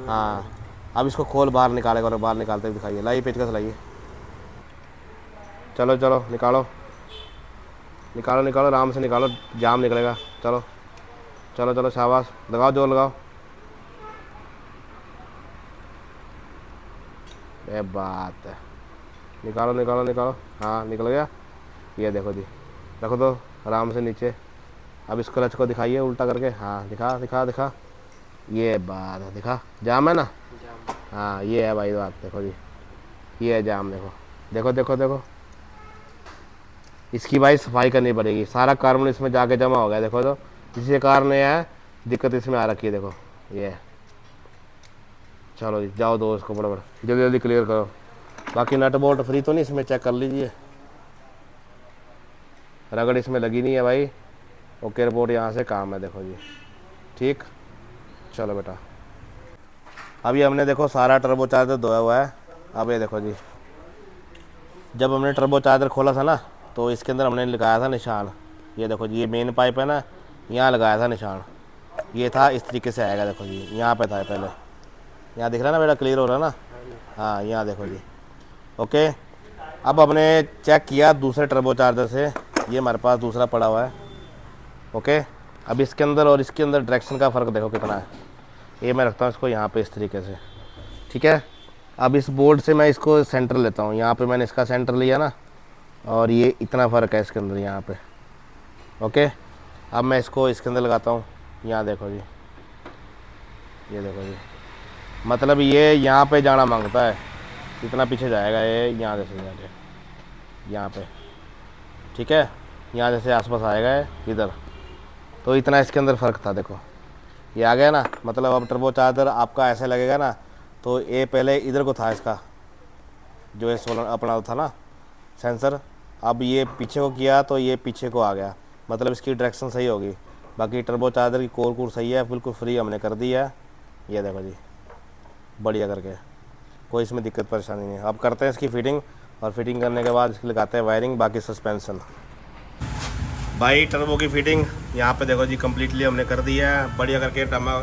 हाँ। अब इसको खोल, बाहर निकालेगा, और बाहर निकालते हुए दिखाइए, लाइए पेचकस लाइए, चलो चलो निकालो निकालो निकालो, आराम से निकालो, जाम निकलेगा। चलो चलो चलो, शाबाश, लगाओ जोर लगाओ, ये बात है, निकालो निकालो निकालो, हाँ निकल गया। ये देखो जी, रखो दो आराम से नीचे। अब इस क्लच को दिखाइए उल्टा करके, हाँ दिखा दिखा दिखा, ये बात है, दिखा, जाम है ना, हाँ ये है भाई बात, देखो जी, ये है जाम, देखो देखो देखो देखो। इसकी भाई सफाई करनी पड़ेगी, सारा कार्बन इसमें जाके जमा हो गया, देखो तो इसी कारण है दिक्कत इसमें आ रखी है, देखो ये। चलो जी जाओ दो इसको, बड़ा जल्दी जल्दी क्लियर करो। बाकी नट बोल्ट फ्री तो नहीं, इसमें चेक कर लीजिए, रगड़ इसमें लगी नहीं है भाई। ओके रिपोर्ट यहाँ से काम है, देखो जी ठीक। चलो बेटा, अभी हमने देखो सारा टर्बो चार्जर धोया हुआ है। अब ये देखो जी, जब हमने टर्बो चार्जर खोला था ना, तो इसके अंदर हमने लगाया था निशान, ये देखो जी, ये मेन पाइप है ना, यहाँ लगाया था निशान, ये था इस तरीके से आएगा, देखो जी यहाँ पे था पहले, यहाँ दिख रहा है ना बेटा, क्लियर हो रहा है ना, हाँ यहाँ देखो जी। ओके, अब हमने चेक किया दूसरे टर्बो चार्जर से, ये हमारे पास दूसरा पड़ा हुआ है। ओके, अब इसके अंदर और इसके अंदर डायरेक्शन का फ़र्क देखो कितना है। ये मैं रखता हूँ इसको यहाँ पे इस तरीके से, ठीक है। अब इस बोर्ड से मैं इसको सेंटर लेता हूँ, यहाँ पे मैंने इसका सेंटर लिया ना, और ये इतना फ़र्क है इसके अंदर यहाँ पे। ओके, अब मैं इसको इसके अंदर लगाता हूँ। यहाँ देखो जी, ये देखो जी, मतलब ये यहाँ पे जाना मांगता है, इतना पीछे जाएगा ये, यहाँ जैसे यहाँ पे, ठीक है, यहाँ जैसे आसपास आएगा ये इधर। तो इतना इसके अंदर फ़र्क था, देखो ये आ गया ना। मतलब अब टर्बो चार्जर आपका ऐसे लगेगा ना, तो ये पहले इधर को था इसका, जो ये सोलर अपना था ना सेंसर, अब ये पीछे को किया तो ये पीछे को आ गया, मतलब इसकी डायरेक्शन सही होगी। बाकी टर्बो चार्जर की कोर सही है, बिल्कुल फ्री हमने कर दी है। ये देखो जी, बढ़िया करके, कोई इसमें दिक्कत परेशानी नहीं है। अब करते हैं इसकी फिटिंग, और फिटिंग करने के बाद इसकी लगाते हैं वायरिंग, बाकी सस्पेंसन। भाई टर्बो की फिटिंग यहाँ पे देखो जी कंप्लीटली हमने कर दी है, बढ़िया करके टमा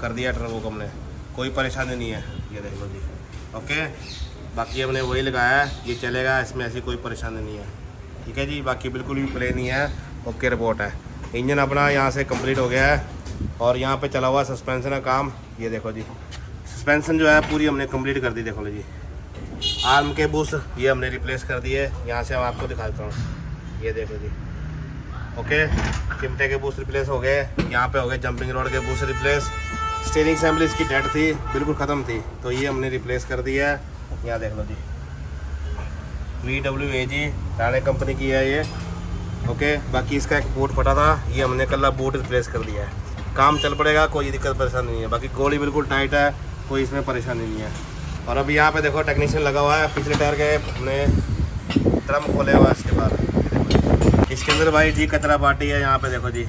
कर दिया टर्बो को हमने, कोई परेशानी नहीं है। ये देख लो जी, ओके। बाकी हमने वही लगाया है, ये चलेगा, इसमें ऐसी कोई परेशानी नहीं है, ठीक है जी। बाकी बिल्कुल भी प्लेन ही है, ओके रिपोर्ट है। इंजन अपना यहाँ से कंप्लीट हो गया है, और यहाँ पे चला हुआ सस्पेंसन का काम। ये देखो जी, सस्पेंसन जो है पूरी हमने कंप्लीट कर दी। देखो लो जी, आर्म के बुश ये हमने रिप्लेस कर दिए। यहाँ से हम आपको दिखा देता हूँ, ये देखो जी, ओके। चिमटे के बुश रिप्लेस हो गए, यहाँ पे हो गए जंपिंग रोड के बुश रिप्लेस। स्टीयरिंग असेंबली इसकी डेड थी, बिल्कुल ख़त्म थी, तो ये हमने रिप्लेस कर दिया है। यहाँ देख लो जी, VWAG राणे कंपनी की है ये, ओके। बाकी इसका एक बूट फटा था, ये हमने कल बूट रिप्लेस कर दिया है। काम चल पड़ेगा, कोई दिक्कत परेशानी नहीं है। बाकी गोली बिल्कुल टाइट है, कोई इसमें परेशानी नहीं है। और अभी यहाँ पे देखो टेक्नीशियन लगा हुआ है, पिछले टायर के हमने ड्रम खोले हुआ है। इसके बाद इसके अंदर भाई जी कचरा पार्टी है, यहाँ पे देखो जी,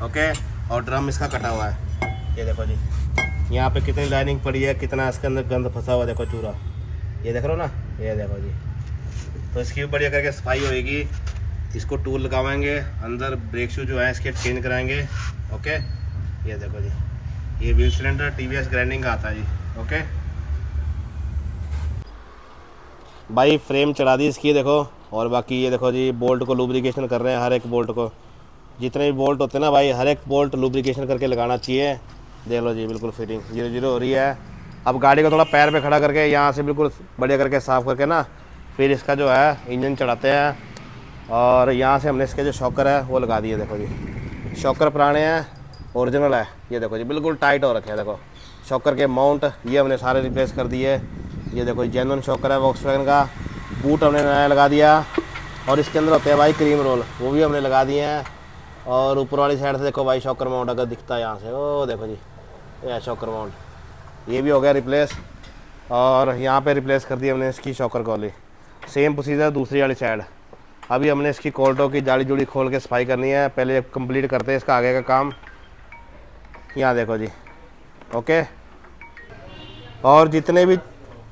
ओके। और ड्रम इसका कटा हुआ है, ये देखो जी, यहाँ पे कितनी लाइनिंग पड़ी है, कितना इसके अंदर गंद फंसा हुआ है, देखो चूरा, ये देख रहे हो ना, ये देखो जी। तो इसकी भी बढ़िया करके सफाई होएगी, इसको टूल लगाएंगे, अंदर ब्रेक शू जो है इसके चेंज कराएंगे, ओके। ये देखो जी, ये व्हील सिलेंडर TVS ग्राइंडिंग का आता है जी, ओके। भाई फ्रेम चढ़ा दी इसकी, देखो। और बाकी ये देखो जी, बोल्ट को लुब्रिकेशन कर रहे हैं, हर एक बोल्ट को, जितने भी बोल्ट होते हैं ना भाई, हर एक बोल्ट लुब्रिकेशन करके लगाना चाहिए। देख लो जी, बिल्कुल फिटिंग 0-0 हो रही है। अब गाड़ी को थोड़ा पैर पे खड़ा करके यहाँ से बिल्कुल बढ़िया करके साफ़ करके ना, फिर इसका जो है इंजन चढ़ाते हैं। और यहाँ से हमने इसके जो शॉकर है वो लगा दिए, देखो जी, शॉकर पुराने हैं, ओरिजिनल है। ये देखो जी, बिल्कुल टाइट हो रखे हैं, देखो शॉकर के माउंट ये हमने सारे रिप्लेस कर दिए। ये देखो जेन्युइन शॉकर है वॉक्सवैगन का। बूट हमने नया लगा दिया, और इसके अंदर होते हैं भाई क्रीम रोल, वो भी हमने लगा दिए हैं। और ऊपर वाली साइड से देखो भाई शॉकर माउंट अगर दिखता है यहाँ से, ओ देखो जी, ये शॉकर माउंट ये भी हो गया रिप्लेस। और यहाँ पे रिप्लेस कर दी हमने इसकी शॉकर कॉली। सेम प्रोसीजर दूसरी वाली साइड। अभी हमने इसकी कोल्टों की जाली जुड़ी खोल के सफाई करनी है, पहले कंप्लीट करते हैं इसका आगे का काम। यहाँ देखो जी, ओके। और जितने भी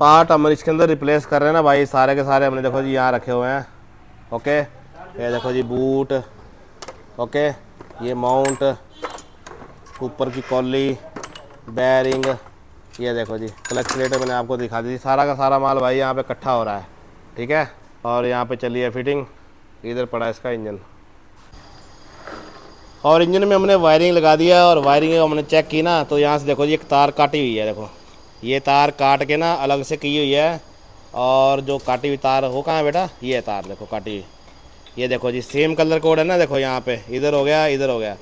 पार्ट हम इसके अंदर रिप्लेस कर रहे हैं ना भाई, सारे के सारे हमने देखो जी यहाँ रखे हुए हैं, ओके। ये देखो जी बूट, ओके, ये माउंट, ऊपर की कॉली, बैरिंग, ये देखो जी क्लच प्लेट मैंने आपको दिखा दी थी। सारा का सारा माल भाई यहाँ पे इकट्ठा हो रहा है, ठीक है। और यहाँ पे चली है फिटिंग, इधर पड़ा इसका इंजन। और इंजन में हमने वायरिंग लगा दिया, और वायरिंग हमने चेक की ना, तो यहाँ से देखो जी एक तार काटी हुई है, देखो ये तार काट के ना अलग से की हुई है। और जो काटी हुई तार वो कहाँ है बेटा, ये तार देखो काटी हुई, ये देखो जी सेम कलर कोड है ना, देखो यहाँ पे इधर हो गया, इधर हो गया।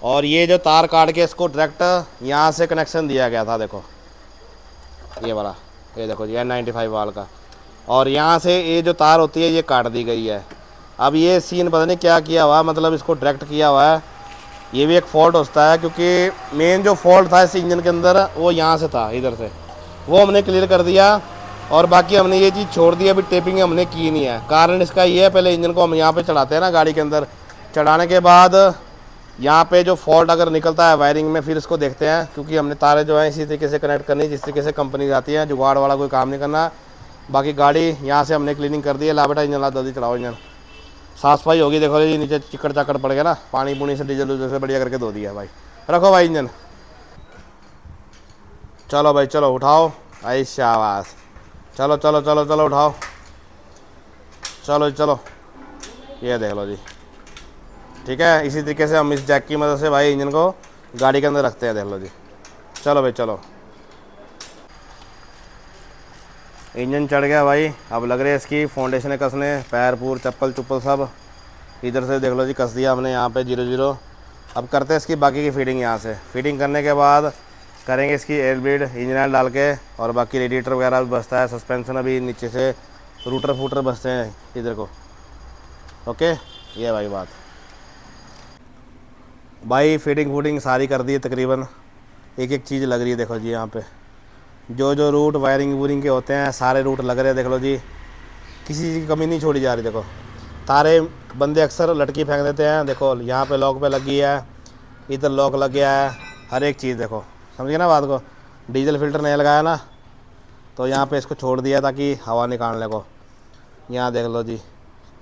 और ये जो तार काट के इसको डायरेक्ट यहाँ से कनेक्शन दिया गया था, देखो ये वाला, ये देखो जी N95 वाल का। और यहाँ से ये जो तार होती है ये काट दी गई है। अब ये सीन पता नहीं क्या किया हुआ, मतलब इसको डायरेक्ट किया हुआ है। ये भी एक फ़ॉल्ट होता है, क्योंकि मेन जो फॉल्ट था इस इंजन के अंदर वो यहाँ से था, इधर से, वो हमने क्लियर कर दिया। और बाकी हमने ये चीज़ छोड़ दी, अभी टेपिंग हमने की नहीं है। कारण इसका ये है, पहले इंजन को हम यहाँ पे चढ़ाते हैं ना गाड़ी के अंदर, चढ़ाने के बाद यहाँ पे जो फॉल्ट अगर निकलता है वायरिंग में, फिर इसको देखते हैं, क्योंकि हमने तारे जो हैं इसी तरीके से कनेक्ट करनी, जिस तरीके से कंपनी जाती है, जुगाड़ वाला कोई काम नहीं करना। बाकी गाड़ी यहाँ से हमने क्लीनिंग कर दी है। ला बेटा इंजन ला, जल्दी चढ़ाओ इंजन, साफ सफाई होगी। देखो जी नीचे चिकड़ चाकड़ पड़ गया ना, पानी पुनी से डीजल उजल से बढ़िया करके धो दिया भाई। रखो भाई इंजन, चलो भाई चलो उठाओ, आई शाबाश, चलो चलो चलो चलो उठाओ, चलो चलो, ये देख लो जी, ठीक है। इसी तरीके से हम इस जैक की मदद से भाई इंजन को गाड़ी के अंदर रखते हैं, देख लो जी। चलो भाई चलो, इंजन चढ़ गया भाई। अब लग रहे है इसकी फाउंडेशन कसने, पैर पूर चप्पल चुप्पल सब, इधर से देख लो जी, कस दिया हमने यहाँ पे 0-0। अब करते हैं इसकी बाकी की फीडिंग। यहाँ से फीडिंग करने के बाद करेंगे इसकी एयर ब्लीड इंजन ऑयल डाल के, और बाकी रेडिएटर वगैरह भी बसता है, सस्पेंशन अभी नीचे से रूटर फूटर बसते हैं इधर को। ओके, ये भाई बात। भाई फीडिंग फूडिंग सारी कर दी है तकरीबन, एक एक चीज़ लग रही है। देखो जी यहाँ पे जो जो रूट वायरिंग वूरिंग के होते हैं सारे रूट लग रहे हैं। देख लो जी, किसी चीज़ की कमी नहीं छोड़ी जा रही। देखो तारे बंदे अक्सर लटकी फेंक देते हैं। देखो यहाँ पे लॉक पे लगी है, इधर लॉक लग गया है, हर एक चीज़ देखो, समझिए ना बात को। डीजल फिल्टर नहीं लगाया ना, तो यहाँ पे इसको छोड़ दिया ताकि हवा निकालने को। यहाँ देख लो जी,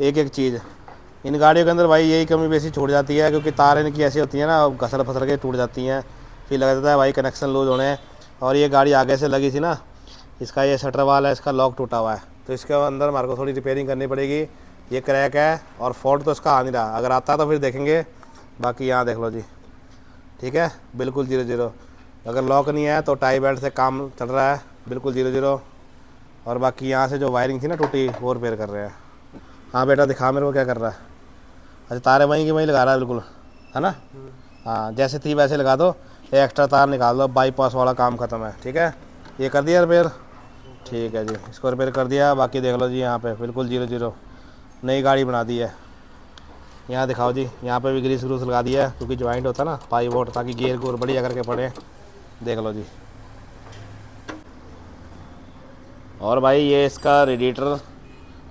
एक एक चीज़ इन गाड़ियों के अंदर भाई यही कमी बेसी छूट जाती है, क्योंकि तार इनकी ऐसी होती हैं ना, घसर फसर के टूट जाती हैं, फिर लग जाता है भाई कनेक्शन लूज होने। और ये गाड़ी आगे से लगी थी ना, इसका ये शटर वाल है, इसका लॉक टूटा हुआ है, तो इसके अंदर हमारे को थोड़ी रिपेयरिंग करनी पड़ेगी। ये क्रैक है और फॉल्ट तो इसका आ नहीं रहा, अगर आता तो फिर देखेंगे। बाकी यहाँ देख लो जी, ठीक है, बिल्कुल 0-0। अगर लॉक नहीं है तो टाई बेल्ट से काम चल रहा है, बिल्कुल 0-0। और बाकी यहाँ से जो वायरिंग थी ना टूटी, वो रिपेयर कर रहे हैं। हाँ बेटा दिखा मेरे को क्या कर रहा है। अच्छा तारे वहीं की वहीं लगा रहा है बिल्कुल, है ना। हाँ जैसे थी वैसे लगा दो, एक्स्ट्रा तार निकाल दो, बाईपास वाला काम ख़त्म है। ठीक है, ये कर दिया रिपेयर, ठीक है जी, इसको रिपेयर कर दिया। बाकी देख लो जी यहाँ पे बिल्कुल 0-0 नई गाड़ी बना दी है। यहाँ दिखाओ जी, यहाँ पे भी ग्रीस ग्रूस लगा दिया है, क्योंकि ज्वाइंट होता है ना पाइवोट, ताकि गेयर गोर बढ़िया करके पड़े। देख लो जी। और भाई ये इसका रेडिएटर,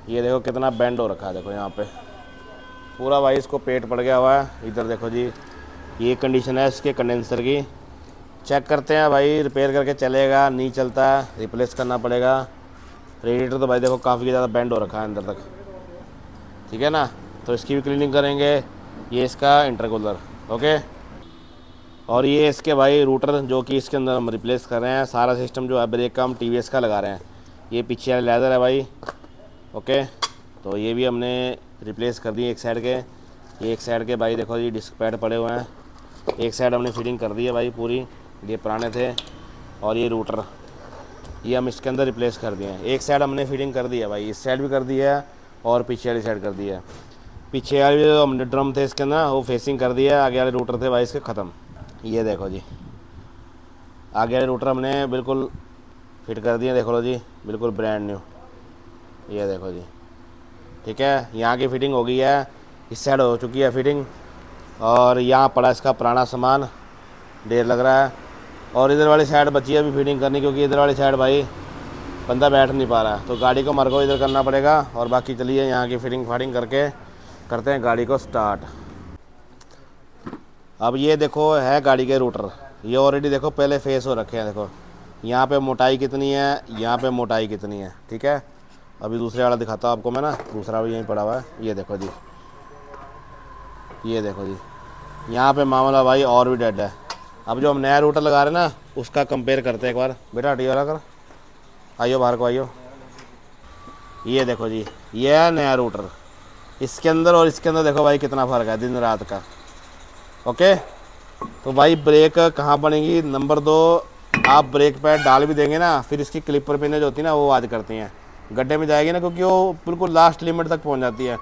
ये देखो कितना बेंड हो रखा है। देखो यहाँ पे पूरा भाई इसको पेट पड़ गया हुआ है। इधर देखो जी, ये कंडीशन है इसके कंडेंसर की। चेक करते हैं भाई, रिपेयर करके चलेगा, नहीं चलता है रिप्लेस करना पड़ेगा। रेडिएटर तो भाई देखो काफ़ी ज़्यादा बेंड हो रखा है अंदर तक, ठीक है ना, तो इसकी भी क्लीनिंग करेंगे। ये इसका इंटरकूलर, ओके। और ये इसके भाई रूटर जो कि इसके अंदर हम रिप्लेस कर रहे हैं। सारा सिस्टम जो है ब्रेक का हम TVS का लगा रहे हैं। ये पीछे वाला लेदर है भाई, ओके। तो ये भी हमने रिप्लेस कर दिए एक साइड के। ये एक साइड के भाई देखो जी डिस्क पैड पड़े हुए हैं, एक साइड हमने फिटिंग कर दी है भाई पूरी, ये पुराने थे। और ये रूटर ये हम इसके अंदर रिप्लेस कर दिए हैं। एक साइड हमने फिटिंग कर दी है भाई, इस साइड भी कर दी है और पीछे वाली साइड कर दी है। पीछे वाले जो हमने ड्रम थे इसके अंदर वो फेसिंग कर दिया है, आगे वाले रूटर थे भाई इसके ख़त्म। ये देखो जी, आगे वाले रूटर हमने बिल्कुल फिट कर दिए, देखो लो जी, बिल्कुल ब्रांड न्यू। ये देखो जी, ठीक है, यहाँ की फ़िटिंग हो गई है, इस साइड हो चुकी है फिटिंग। और यहाँ पड़ा इसका पुराना सामान, ढेर लग रहा है। और इधर वाली साइड बची है अभी फिटिंग करनी, क्योंकि इधर वाली साइड भाई बंदा बैठ नहीं पा रहा है, तो गाड़ी को हमारे को इधर करना पड़ेगा। और बाकी चलिए यहाँ की फिटिंग फाटिंग करके करते हैं गाड़ी को स्टार्ट। अब ये देखो है गाड़ी के रूटर, ये ऑलरेडी देखो पहले फेस हो रखे हैं। देखो यहाँ पे मोटाई कितनी है, यहाँ पे मोटाई कितनी है, ठीक है। अभी दूसरे वाला दिखाता हूँ आपको मैं ना, दूसरा भी यहीं पड़ा हुआ है। ये देखो जी, ये देखो जी, यहाँ पे मामला भाई और भी डेड है। अब जो हम नया रूटर लगा रहे हैं ना, उसका कंपेयर करते हैं एक बार। बेटा हटियो वाला कर, आइयो बाहर को आइयो। ये देखो जी, ये है नया रूटर, इसके अंदर और इसके अंदर देखो भाई कितना फ़र्क है दिन रात का, ओके। तो भाई ब्रेक कहाँ बनेगी, नंबर 2, आप ब्रेक पैड डाल भी देंगे ना, फिर इसकी क्लिपर पिनें जो होती है ना वो आज करती हैं, गड्ढे में जाएगी ना, क्योंकि वो बिल्कुल लास्ट लिमिट तक पहुंच जाती है।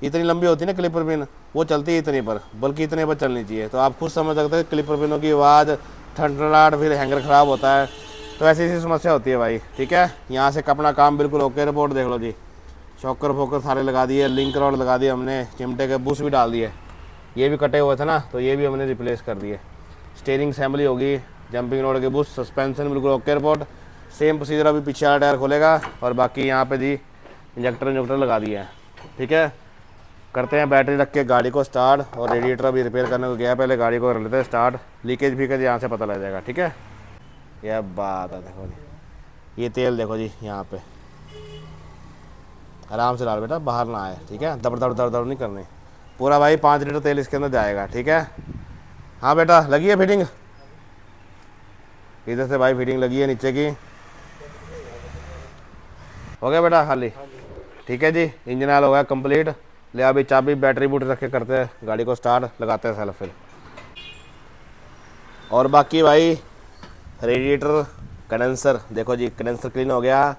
इतनी लंबी होती है ना क्लिपर पिन, वो चलती है इतनी पर, बल्कि इतने पर चलनी चाहिए। तो आप खुद समझ सकते हैं क्लिपर पिनों की आवाज़, ठंडलाहट, फिर हैंगर ख़राब होता है, तो ऐसी ऐसी समस्या होती है भाई, ठीक है। यहाँ से अपना काम बिल्कुल ओके रिपोर्ट देख लो जी, शॉकर फोकर सारे लगा दिए, लिंक रॉड लगा दिए हमने, चिमटे के बुश भी डाल दिए, ये भी कटे हुए थे ना, तो ये भी हमने रिप्लेस कर दिए। स्टीयरिंग असेंबली होगी, जंपिंग रोड के बुश, सस्पेंशन बिल्कुल ओके रिपोर्ट, सेम प्रोसीजर। अभी पीछे वाला टायर खोलेगा। और बाकी यहाँ पे जी इंजेक्टर लगा दिया है, ठीक है। करते हैं बैटरी रख के गाड़ी को स्टार्ट, और रेडिएटर अभी रिपेयर करने को गया, पहले गाड़ी को कर लेते हैं स्टार्ट। लीकेज भी कर यहाँ से पता लग जाएगा, ठीक है। यह बात है, देखो जी, ये तेल देखो जी, यहाँ पे आराम से डाल बेटा, बाहर ना आए, ठीक है। दबड़ दबड़ दबड़ दबड़ नहीं करनी, पूरा भाई 5 लीटर तेल इसके अंदर जाएगा, ठीक है। हाँ बेटा लगी है फिटिंग, इधर से भाई फिटिंग लगी है नीचे की, हो गया बेटा खाली, ठीक है जी। इंजन ऑयल हो गया कंप्लीट। ले अभी चाबी बैटरी बूट रख के करते हैं गाड़ी को स्टार्ट, लगाते हैं सेल्फ फिर। और बाकी भाई रेडिएटर कंडेंसर देखो जी, कंडेंसर क्लीन हो गया,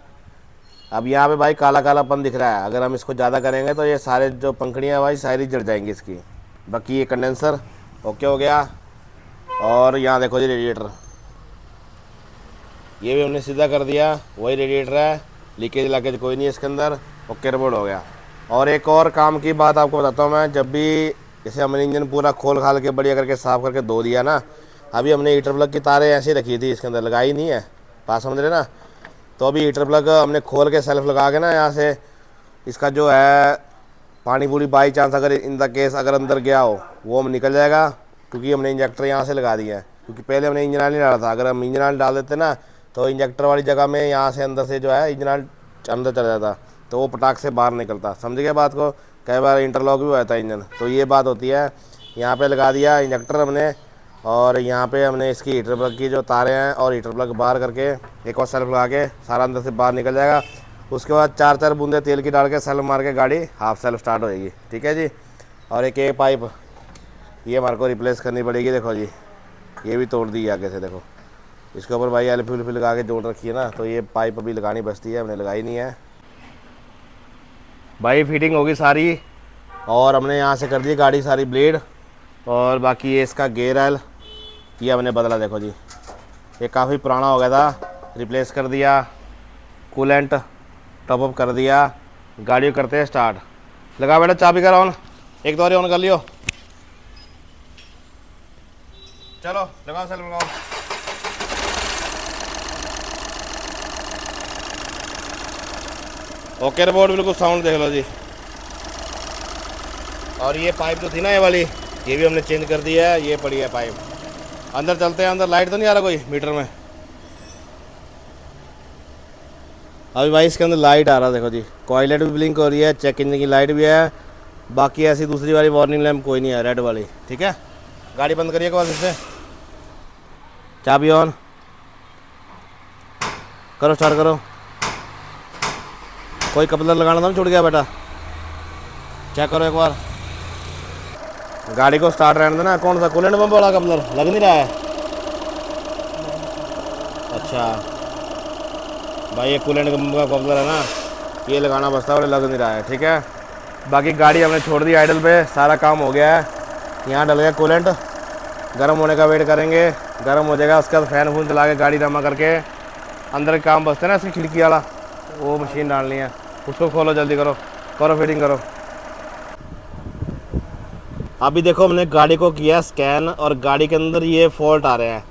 अब यहाँ पे भाई काला कालापन दिख रहा है, अगर हम इसको ज़्यादा करेंगे तो ये सारे जो पंखड़ियाँ भाई सारी जड़ जाएंगी इसकी। बाकी ये कंडेंसर ओके हो गया। और यहाँ देखो जी रेडिएटर, ये भी हमने सीधा कर दिया, वही रेडिएटर है, लीकेज लाकेज कोई नहीं है इसके अंदर, ओके रिपोर्ट हो गया। और एक और काम की बात आपको बताता हूँ मैं, जब भी जैसे हमने इंजन पूरा खोल खाल के बढ़िया करके साफ़ करके धो दिया ना, अभी हमने हीटर प्लग की तारें ऐसी रखी थी इसके अंदर, लगाई नहीं है, पास समझ रहे ना। तो अभी हीटर प्लग हमने खोल के सेल्फ लगा के ना यहाँ से इसका जो है पानी पूरी बाई चांस अगर इन द केस अगर अंदर गया हो वो हम निकल जाएगा, क्योंकि हमने इंजेक्टर यहाँ से लगा दिया है। क्योंकि पहले हमने इंजन ऑयल नहीं डाला था, अगर हम इंजन ऑयल डाल देते ना तो इंजेक्टर वाली जगह में यहाँ से अंदर से जो है इंजन ऑयल अंदर चला जाता, तो वो पटाख से बाहर निकलता। समझ गए बात को, कई बार इंटरलॉक भी हो जाता है इंजन, तो ये बात होती है। यहाँ पे लगा दिया इंजेक्टर हमने, और यहाँ पे हमने इसकी हीटर प्लग की जो तारें हैं और हीटर प्लग बाहर करके एक और सेल्फ लगा के सारा अंदर से बाहर निकल जाएगा। उसके बाद 4-4 बूंदे तेल की डाल के सेल्फ मार के गाड़ी हाफ सेल्फ स्टार्ट होएगी। ठीक है जी। और एक पाइप ये हमारे को रिप्लेस करनी पड़ेगी। देखो जी ये भी तोड़ दी आगे से, देखो इसके ऊपर भाई एलपी लगा के जोड़ रखी है ना, तो ये पाइप अभी लगानी बचती है, हमने लगाई नहीं है भाई। फिटिंग होगी सारी, और हमने यहाँ से कर दी गाड़ी सारी ब्लेड। और बाकी ये इसका गेयर ऑयल ये हमने बदला, देखो जी ये काफ़ी पुराना हो गया था, रिप्लेस कर दिया। कूलेंट टॉप अप कर दिया। गाड़ी को करते हैं स्टार्ट। लगा बेटा चाबी कर ऑन, एक दो ऑन कर लियो, चलो लगाओ सेल्फ लगाओ। ओके रिपोर्ट, बिल्कुल साउंड देख लो जी। और ये पाइप जो थी ना ये वाली, ये भी हमने चेंज कर दी है, ये पड़ी है पाइप। अंदर चलते हैं, अंदर लाइट तो नहीं आ रहा कोई मीटर में? अभी भाई इसके अंदर लाइट आ रहा है, देखो जी कॉइल लाइट भी ब्लिंक हो रही है, चेक इंजन की लाइट भी है। बाकी ऐसी दूसरी वाली वार्निंग लैंप कोई नहीं है, रेड वाली। ठीक है, गाड़ी बंद करिए के बाद इससे, चाबी ऑन करो, स्टार्ट करो। कोई कपलर लगाना था ना, छूट गया बेटा, चेक करो एक बार। गाड़ी को स्टार्ट रहने देना। कौन सा कूलेंट पंप वाला कपलर लग नहीं रहा है? अच्छा भाई ये कूलेंट पंप का कपलर है ना, ये लगाना बचता है और लग नहीं रहा है। ठीक है, बाकी गाड़ी हमने छोड़ दी आइडल पे, सारा काम हो गया है। यहाँ डल गया कूलेंट, गर्म होने का वेट करेंगे, गर्म हो जाएगा उसके बाद फैन फून चला के गाड़ी जमा करके अंदर काम बचता है ना इसकी खिड़की वाला, वो मशीन डालनी है, उसको खोलो जल्दी करो, करो फिटिंग करो। अभी देखो हमने गाड़ी को किया स्कैन, और गाड़ी के अंदर ये फॉल्ट आ रहे हैं,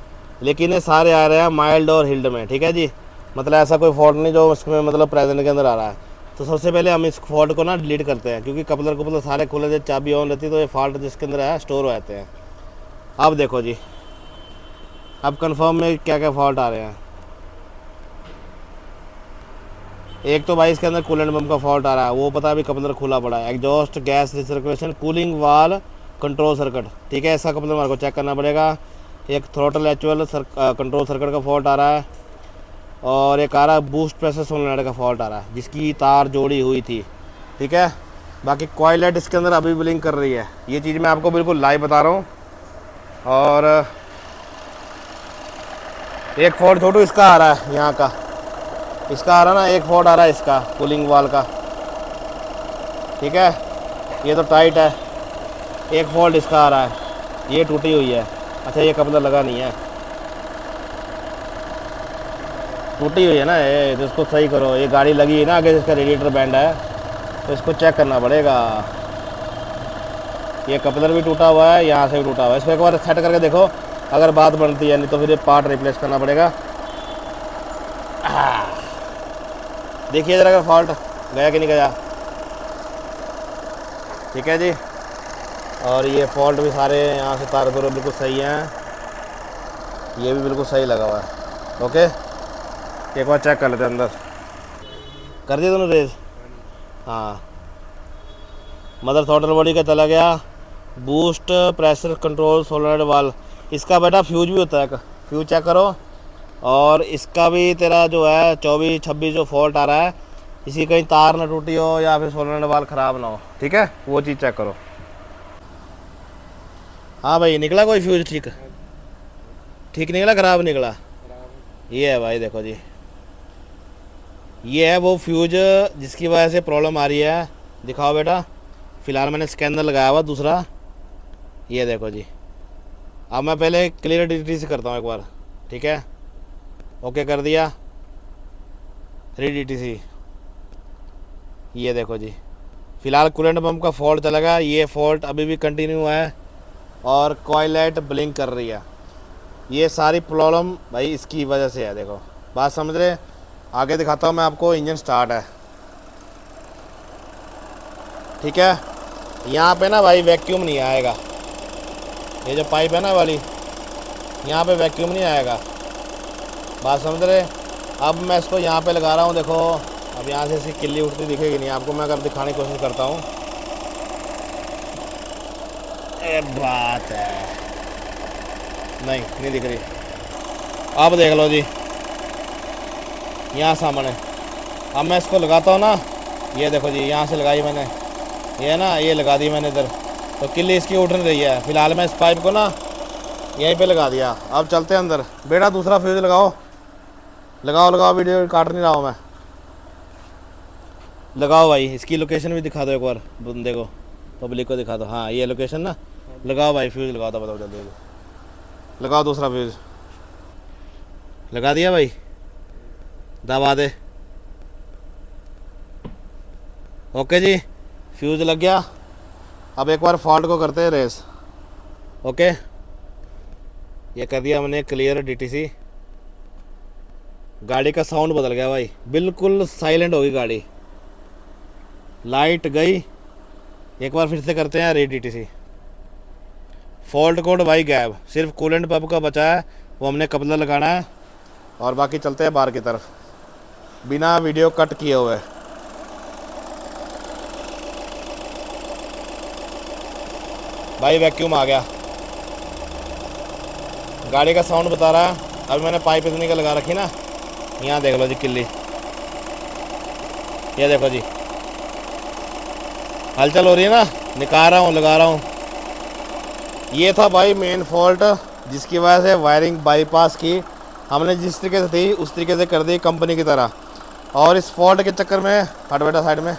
लेकिन ये सारे आ रहे हैं माइल्ड और हिल्ड में। ठीक है जी, मतलब ऐसा कोई फॉल्ट नहीं जो इसमें मतलब प्रेजेंट के अंदर आ रहा है। तो सबसे पहले हम इस फॉल्ट को ना डिलीट करते हैं, क्योंकि कपलर सारे खुले थे, चाबी ऑन रहती, तो ये फॉल्ट जिसके अंदर है स्टोर हो जाते हैं। अब देखो जी, अब कंफर्म में क्या क्या फॉल्ट आ रहे हैं। एक तो भाई इसके अंदर कूलेंट पंप का फॉल्ट आ रहा है, वो पता है अभी कपलर खुला पड़ा है। एग्जॉस्ट गैस रिसर्कुलेशन कूलिंग वाल कंट्रोल सर्किट, ठीक है, ऐसा कपलर हमारे को चेक करना पड़ेगा। एक थ्रोटल एक्चुअल कंट्रोल सर्किट का फॉल्ट आ रहा है, और एक आ रहा है बूस्ट प्रेशर सोलेनॉइड का फॉल्ट आ रहा है, जिसकी तार जोड़ी हुई थी। ठीक है, बाकी कॉइल लाइट इसके अंदर अभी ब्लिंक कर रही है, ये चीज़ मैं आपको बिल्कुल लाइव बता रहा हूँ। और एक फॉल्ट छोटू इसका आ रहा है, यहाँ का इसका आ रहा है ना, एक फॉल्ट आ रहा है इसका कूलिंग वाल का। ठीक है, ये तो टाइट है। एक फॉल्ट इसका आ रहा है, ये टूटी हुई है। अच्छा ये कपलर लगा नहीं है, टूटी हुई है ना ये, तो इसको सही करो। ये गाड़ी लगी है ना आगे, इसका रेडिएटर बैंड है, तो इसको चेक करना पड़ेगा। ये कपलर भी टूटा हुआ है, यहाँ से भी टूटा हुआ है, इसको एक बार सेट करके देखो अगर बात बनती है, नहीं तो फिर ये पार्ट रिप्लेस करना पड़ेगा। देखिए ज़रा अगर फॉल्ट गया कि नहीं गया। ठीक है जी, और ये फॉल्ट भी सारे यहाँ से तार तुर बिल्कुल सही हैं, ये भी बिल्कुल सही लगा हुआ है। ओके, एक बार चेक कर लेते हैं अंदर, कर दिए दोनों रेज। हाँ, मदर थ्रॉटल बॉडी का चला गया, boost pressure control solenoid valve, इसका बेटा फ्यूज भी होता है, फ्यूज चेक करो। और इसका भी तेरा जो है 24-26 जो फॉल्ट आ रहा है, इसी कहीं तार ना टूटी हो या फिर सोलेनॉइड वाल्व ख़राब ना हो। ठीक है, वो चीज़ चेक करो। हाँ भाई, निकला कोई फ्यूज ठीक ठीक निकला, ख़राब निकला? ये है भाई, देखो जी ये है वो फ्यूज जिसकी वजह से प्रॉब्लम आ रही है। दिखाओ बेटा। फ़िलहाल मैंने स्कैनर लगाया हुआ दूसरा, ये देखो जी। अब मैं पहले क्लियर डी से करता हूँ एक बार, ठीक है। ओके कर दिया, 3 DTC। ये देखो जी, फ़िलहाल कूलेंट पंप का फॉल्ट चला गया। ये फॉल्ट अभी भी कंटिन्यू है और कॉइल लाइट ब्लिंक कर रही है। ये सारी प्रॉब्लम भाई इसकी वजह से है। देखो बात समझ रहे। आगे दिखाता हूँ मैं आपको। इंजन स्टार्ट है, ठीक है। यहाँ पे ना भाई वैक्यूम नहीं आएगा। ये जो पाइप है ना वाली, यहाँ पे वैक्यूम नहीं आएगा। बात समझ रहे। अब मैं इसको यहाँ पे लगा रहा हूँ। देखो अब यहाँ से इसकी किल्ली उठती दिखेगी नहीं आपको। मैं अगर दिखाने की कोशिश करता हूँ, ये बात है, नहीं दिख रही। अब देख लो जी, यहाँ सामने। अब मैं इसको लगाता हूँ ना, ये देखो जी, यहाँ से लगाई मैंने, ये ना ये लगा दी मैंने इधर, तो किल्ली इसकी उठ नहीं रही है। फ़िलहाल मैं इस पाइप को ना यहीं पे लगा दिया। अब चलते हैं अंदर। बेटा दूसरा फ्यूज लगाओ, लगाओ, वीडियो काट नहीं रहा हूँ मैं। लगाओ भाई। इसकी लोकेशन भी दिखा दो एक बार बंदे को, पब्लिक को दिखा दो। हाँ ये लोकेशन ना, लगाओ भाई फ्यूज लगाओ। तो बताओ जल्दी लगाओ। दूसरा फ्यूज लगा दिया भाई, दबा दे। ओके जी, फ्यूज लग गया। अब एक बार फॉल्ट को करते हैं रेस। ओके, ये कर दिया मैंने क्लियर DTC। गाड़ी का साउंड बदल गया भाई, बिल्कुल साइलेंट होगी गाड़ी। लाइट गई। एक बार फिर से करते हैं रे DTC। फॉल्ट कोड भाई गायब, सिर्फ कूलेंट पंप का बचा है, वो हमने कपलर लगाना है। और बाकी चलते हैं बाहर की तरफ बिना वीडियो कट किए हुए। भाई वैक्यूम आ गया, गाड़ी का साउंड बता रहा है। अभी मैंने पाइप इतनी का लगा रखी ना, यहाँ देख लो जी किल्ली, ये देखो जी हलचल हो रही है ना। निकाल रहा हूँ, लगा रहा हूँ। ये था भाई मेन फॉल्ट, जिसकी वजह से वायरिंग बाईपास की। हमने जिस तरीके से थी उस तरीके से कर दी कंपनी की तरह। और इस फॉल्ट के चक्कर में, हट बेटा साइड में,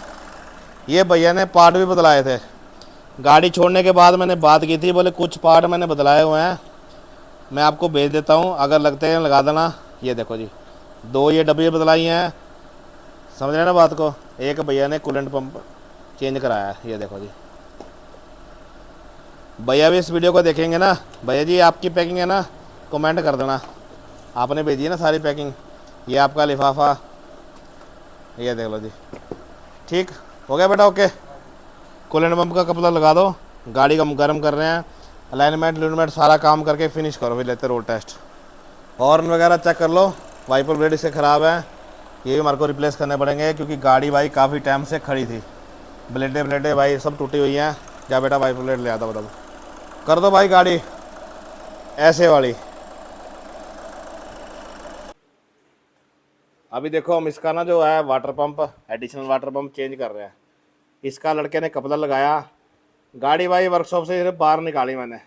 ये भैया ने पार्ट भी बदलाए थे। गाड़ी छोड़ने के बाद मैंने बात की थी, बोले कुछ पार्ट मैंने बदलाए हुए हैं, मैं आपको भेज देता हूँ, अगर लगते हैं लगा देना। ये देखो जी, 2 ये डब्बे बदलाई हैं, समझ रहे ना बात को। एक भैया ने कूलेंट पंप चेंज कराया है, ये देखो जी। भैया भी इस वीडियो को देखेंगे ना। भैया जी आपकी पैकिंग है ना, कमेंट कर देना। आपने भेजी है ना सारी पैकिंग। ये आपका लिफाफा, ये देख लो जी। ठीक हो गया बेटा, ओके। कूलेंट पंप का कपड़ा लगा दो। गाड़ी का गर्म कर रहे हैं, अलाइनमेंट सारा काम करके फिनिश करो, फिर लेते रोड टेस्ट। हॉर्न वगैरह चेक कर लो, वाइपर ब्लेड इससे ख़राब है, ये भी हमारे को रिप्लेस करने पड़ेंगे, क्योंकि गाड़ी भाई काफ़ी टाइम से खड़ी थी। ब्लेडे भाई सब टूटी हुई हैं। जा बेटा वाइपर ब्लेड ले आता, बताओ। कर दो भाई गाड़ी ऐसे वाली। अभी देखो हम इसका ना जो है water pump, additional water pump change कर रहे हैं। इसका लड़के ने कपड़ा लगाया, गाड़ी भाई वर्कशॉप से सिर्फ बाहर निकाली मैंने,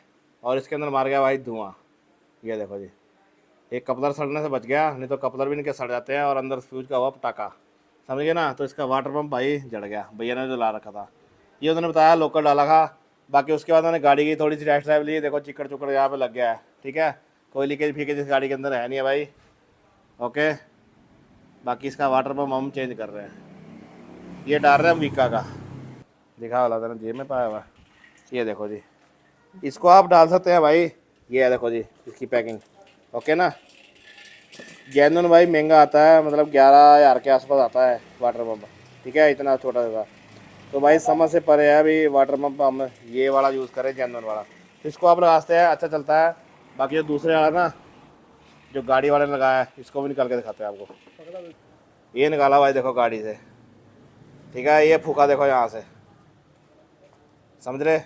और इसके अंदर मार गया भाई धुआं। ये देखो जी, एक कपलर सड़ने से बच गया, नहीं तो कपलर भी इनके सड़ जाते हैं और अंदर फ्यूज का हुआ पटाखा, समझ गए ना। तो इसका वाटर पंप भाई जड़ गया, भैया ने जो ला रखा था, ये उन्होंने बताया लोकल डाला था। बाकी उसके बाद मैंने गाड़ी की थोड़ी सी टेस्ट ड्राइव ली, देखो चिकड़ चुकड़ यहाँ पे लग गया है, ठीक है। कोई लीकेज फीकेज इस गाड़ी के अंदर है नहीं है भाई, ओके। बाकी इसका वाटर पंप हम चेंज कर रहे हैं। ये डाल रहे हैं हम वीका का, दिखा वाला था ना जेब में पाया हुआ, ये देखो जी। इसको आप डाल सकते हैं भाई, ये है देखो जी इसकी पैकिंग, ओके ना। जैनून भाई महंगा आता है, मतलब 11,000 के आसपास आता है वाटर पंप, ठीक है, इतना छोटा सा। तो भाई समझ से परे है अभी वाटर पंप हम ये वाला यूज़ करें, जैनून वाला। तो इसको आप लगाते हैं, अच्छा चलता है। बाकी जो दूसरे वाला ना, जो गाड़ी वाले ने लगाया है, इसको भी निकाल के दिखाते हैं आपको। ये निकाला भाई देखो गाड़ी से, ठीक है। ये फूका देखो यहाँ से, समझ रहे।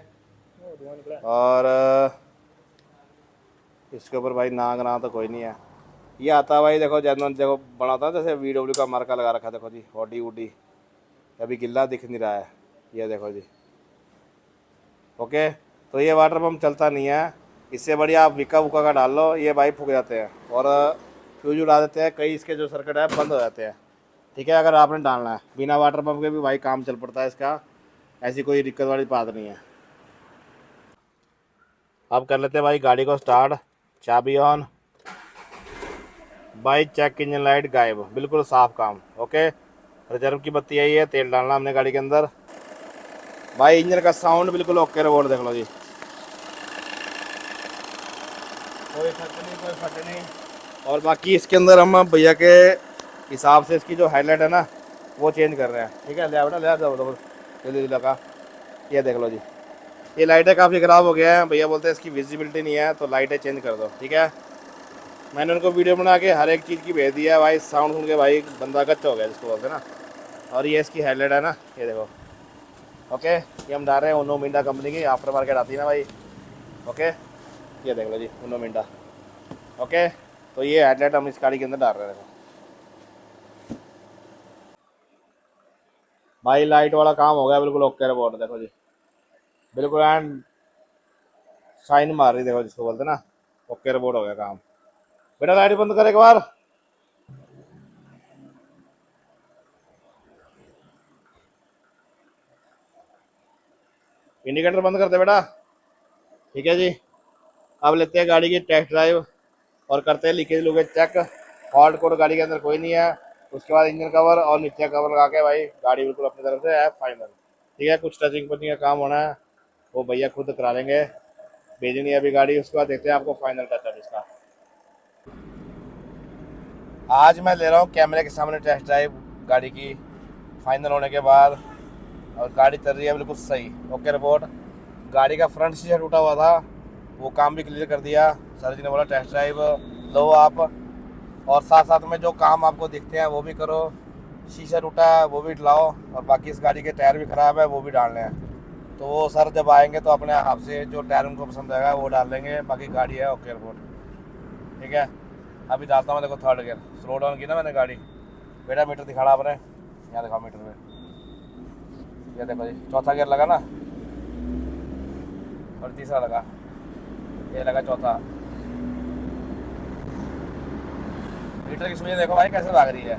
और इसके ऊपर भाई नाग तो कोई नहीं है। ये आता है भाई देखो जैनून, देखो बना था जैसे VW का मार्का लगा रखा, देखो जी ऑडी वूडी, अभी गिल्ला दिख नहीं रहा है, ये देखो जी, ओके। तो ये वाटर पंप चलता नहीं है, इससे बढ़िया आप विका वुका का डाल लो, ये भाई फूक जाते हैं और फ्यूज उड़ा देते हैं, कई इसके जो सर्किट है बंद हो जाते हैं। ठीक है, अगर आपने डालना है बिना वाटर पंप के भी भाई काम चल पड़ता है इसका, ऐसी कोई दिक्कत वाली बात नहीं है। अब कर लेते हैं भाई गाड़ी को स्टार्ट। चाबी on, bike check, engine light गायब, बिल्कुल साफ काम। ओके, रिजर्व की बत्ती आई है, तेल डालना हमने गाड़ी के अंदर। भाई इंजन का साउंड बिल्कुल ओके रिपोर्ट देख लो जी, कोई फट नहीं, कोई फट नहीं। और बाकी इसके अंदर हम भैया के हिसाब से इसकी जो हाईलाइट है ना वो चेंज कर रहे हैं। ठीक है, ले बेटा ले जाओ जल्दी लगा। ये देख लो जी, ये लाइटें काफ़ी ख़राब हो गया है, भैया बोलते हैं इसकी विजिबिलिटी नहीं है तो लाइटें चेंज कर दो। ठीक है, मैंने उनको वीडियो बना के हर एक चीज़ की भेज दिया है भाई, साउंड सुन के भाई बंदा गच्चा हो गया जिसको बोलते हैं ना। और ये इसकी हेडलाइट है ना, ये देखो। ओके, ये हम डाल रहे हैं उनो मिंडा कंपनी की, आफ्टर मार्केट आती है ना भाई। ओके, ये देख लो जी उनो मिंडा। ओके, तो ये हेडलाइट हम इस गाड़ी के अंदर डाल रहे हैं। भाई लाइट वाला काम हो गया बिल्कुल ओके रिपोर्ट, देखो जी बिल्कुल एंड शाइन मार रही, देखो जिसको बोलते हैं ना, ओके रिपोर्ट हो गया काम। बेटा लाइट बंद कर एक बार। इंडिकेटर बंद कर दे बेटा। ठीक है जी, अब लेते हैं गाड़ी की टेस्ट ड्राइव और करते हैं लीकेज लुकेज चेक। फॉल्ट कोड गाड़ी के अंदर कोई नहीं है। उसके बाद इंजन कवर और नीचे कवर लगा के भाई गाड़ी बिल्कुल अपनी तरफ से है फाइनल। ठीक है, कुछ टचिंग पचिंग का काम होना है वो भैया खुद करा लेंगे, भेजनी है अभी गाड़ी। उसके बाद देखते हैं आपको फाइनल टचअप इसका। आज मैं ले रहा हूँ कैमरे के सामने टेस्ट ड्राइव गाड़ी की फाइनल होने के बाद, और गाड़ी चल रही है बिल्कुल सही, ओके रिपोर्ट। गाड़ी का फ्रंट शीशा टूटा हुआ था, वो काम भी क्लियर कर दिया। सर जी ने बोला टेस्ट ड्राइव लो आप, और साथ साथ में जो काम आपको दिखते हैं वो भी करो। शीशा टूटा है वो भी डलाओ, और बाकी इस गाड़ी के टायर भी ख़राब है वो भी डालने हैं। तो वो सर जब आएंगे तो अपने आप से जो टायर उनको पसंद आएगा वो डाल लेंगे। बाकी गाड़ी है ओके रिपोर्ट। ठीक है, अभी डालता हूँ, देखो थर्ड गियर स्लो डाउन की ना मैंने गाड़ी। बेटा मीटर दिखाड़ा आपने, यहाँ दिखाओ मीटर में, ये देखो जी चौथा गियर लगा ना, और तीसरा लगा, ये लगा चौथा। मीटर की सुई देखो भाई कैसे भाग रही है,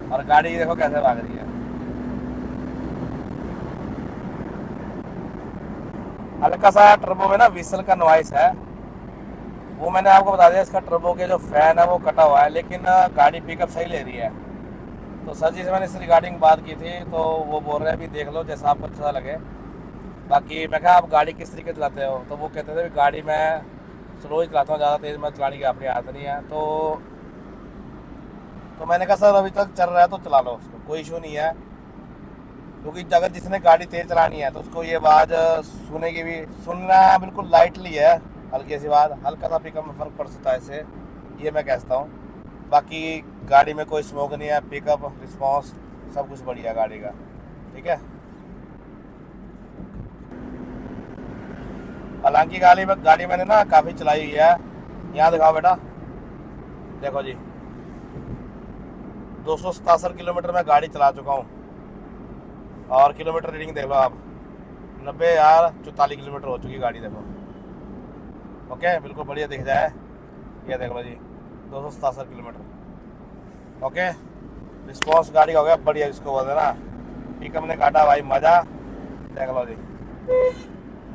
और गाड़ी देखो कैसे भाग रही है। हल्का सा टर्बो में ना व्हीसल का नॉइस है, वो मैंने आपको बता दिया। इसका टर्बो के जो फैन है वो कटा हुआ है, लेकिन गाड़ी पिकअप सही ले रही है। तो सर जी से मैंने इस रिगार्डिंग बात की थी, तो वो बोल रहे हैं अभी देख लो जैसा आपको अच्छा लगे। बाकी मैं कहा आप गाड़ी किस तरीके चलाते हो, तो वो कहते थे गाड़ी मैं स्लो ही चलाता हूँ, ज़्यादा तेज़ मैं चलाने की अपनी आदत नहीं है। तो मैंने कहा सर अभी तक चल रहा है तो चला लो, उसमें कोई इशू नहीं है। क्योंकि अगर जिसने गाड़ी तेज़ चलानी है तो उसको ये आवाज़ सुनेगी भी, सुनना बिल्कुल लाइटली है, हल्की सी बात, हल्का सा पिकअप में फ़र्क पड़ सकता है इससे, ये मैं कहता हूँ। बाकी गाड़ी में कोई स्मोक नहीं है, पिकअप रिस्पॉन्स सब कुछ बढ़िया है गाड़ी का। ठीक है, हालांकि गाड़ी मैंने ना काफ़ी चलाई हुई है। यहाँ दिखाओ बेटा, देखो जी 267 किलोमीटर में गाड़ी चला चुका हूँ, और किलोमीटर रीडिंग देख लो आप, 90,044 किलोमीटर हो चुकी गाड़ी, देखो। ओके, बिल्कुल बढ़िया दिख जाए, ये देख लो जी 267 किलोमीटर। ओके, रिस्पॉन्स गाड़ी का हो गया बढ़िया, जिसको बोलते ना पिकअप ने काटा भाई मज़ा, देख लो जी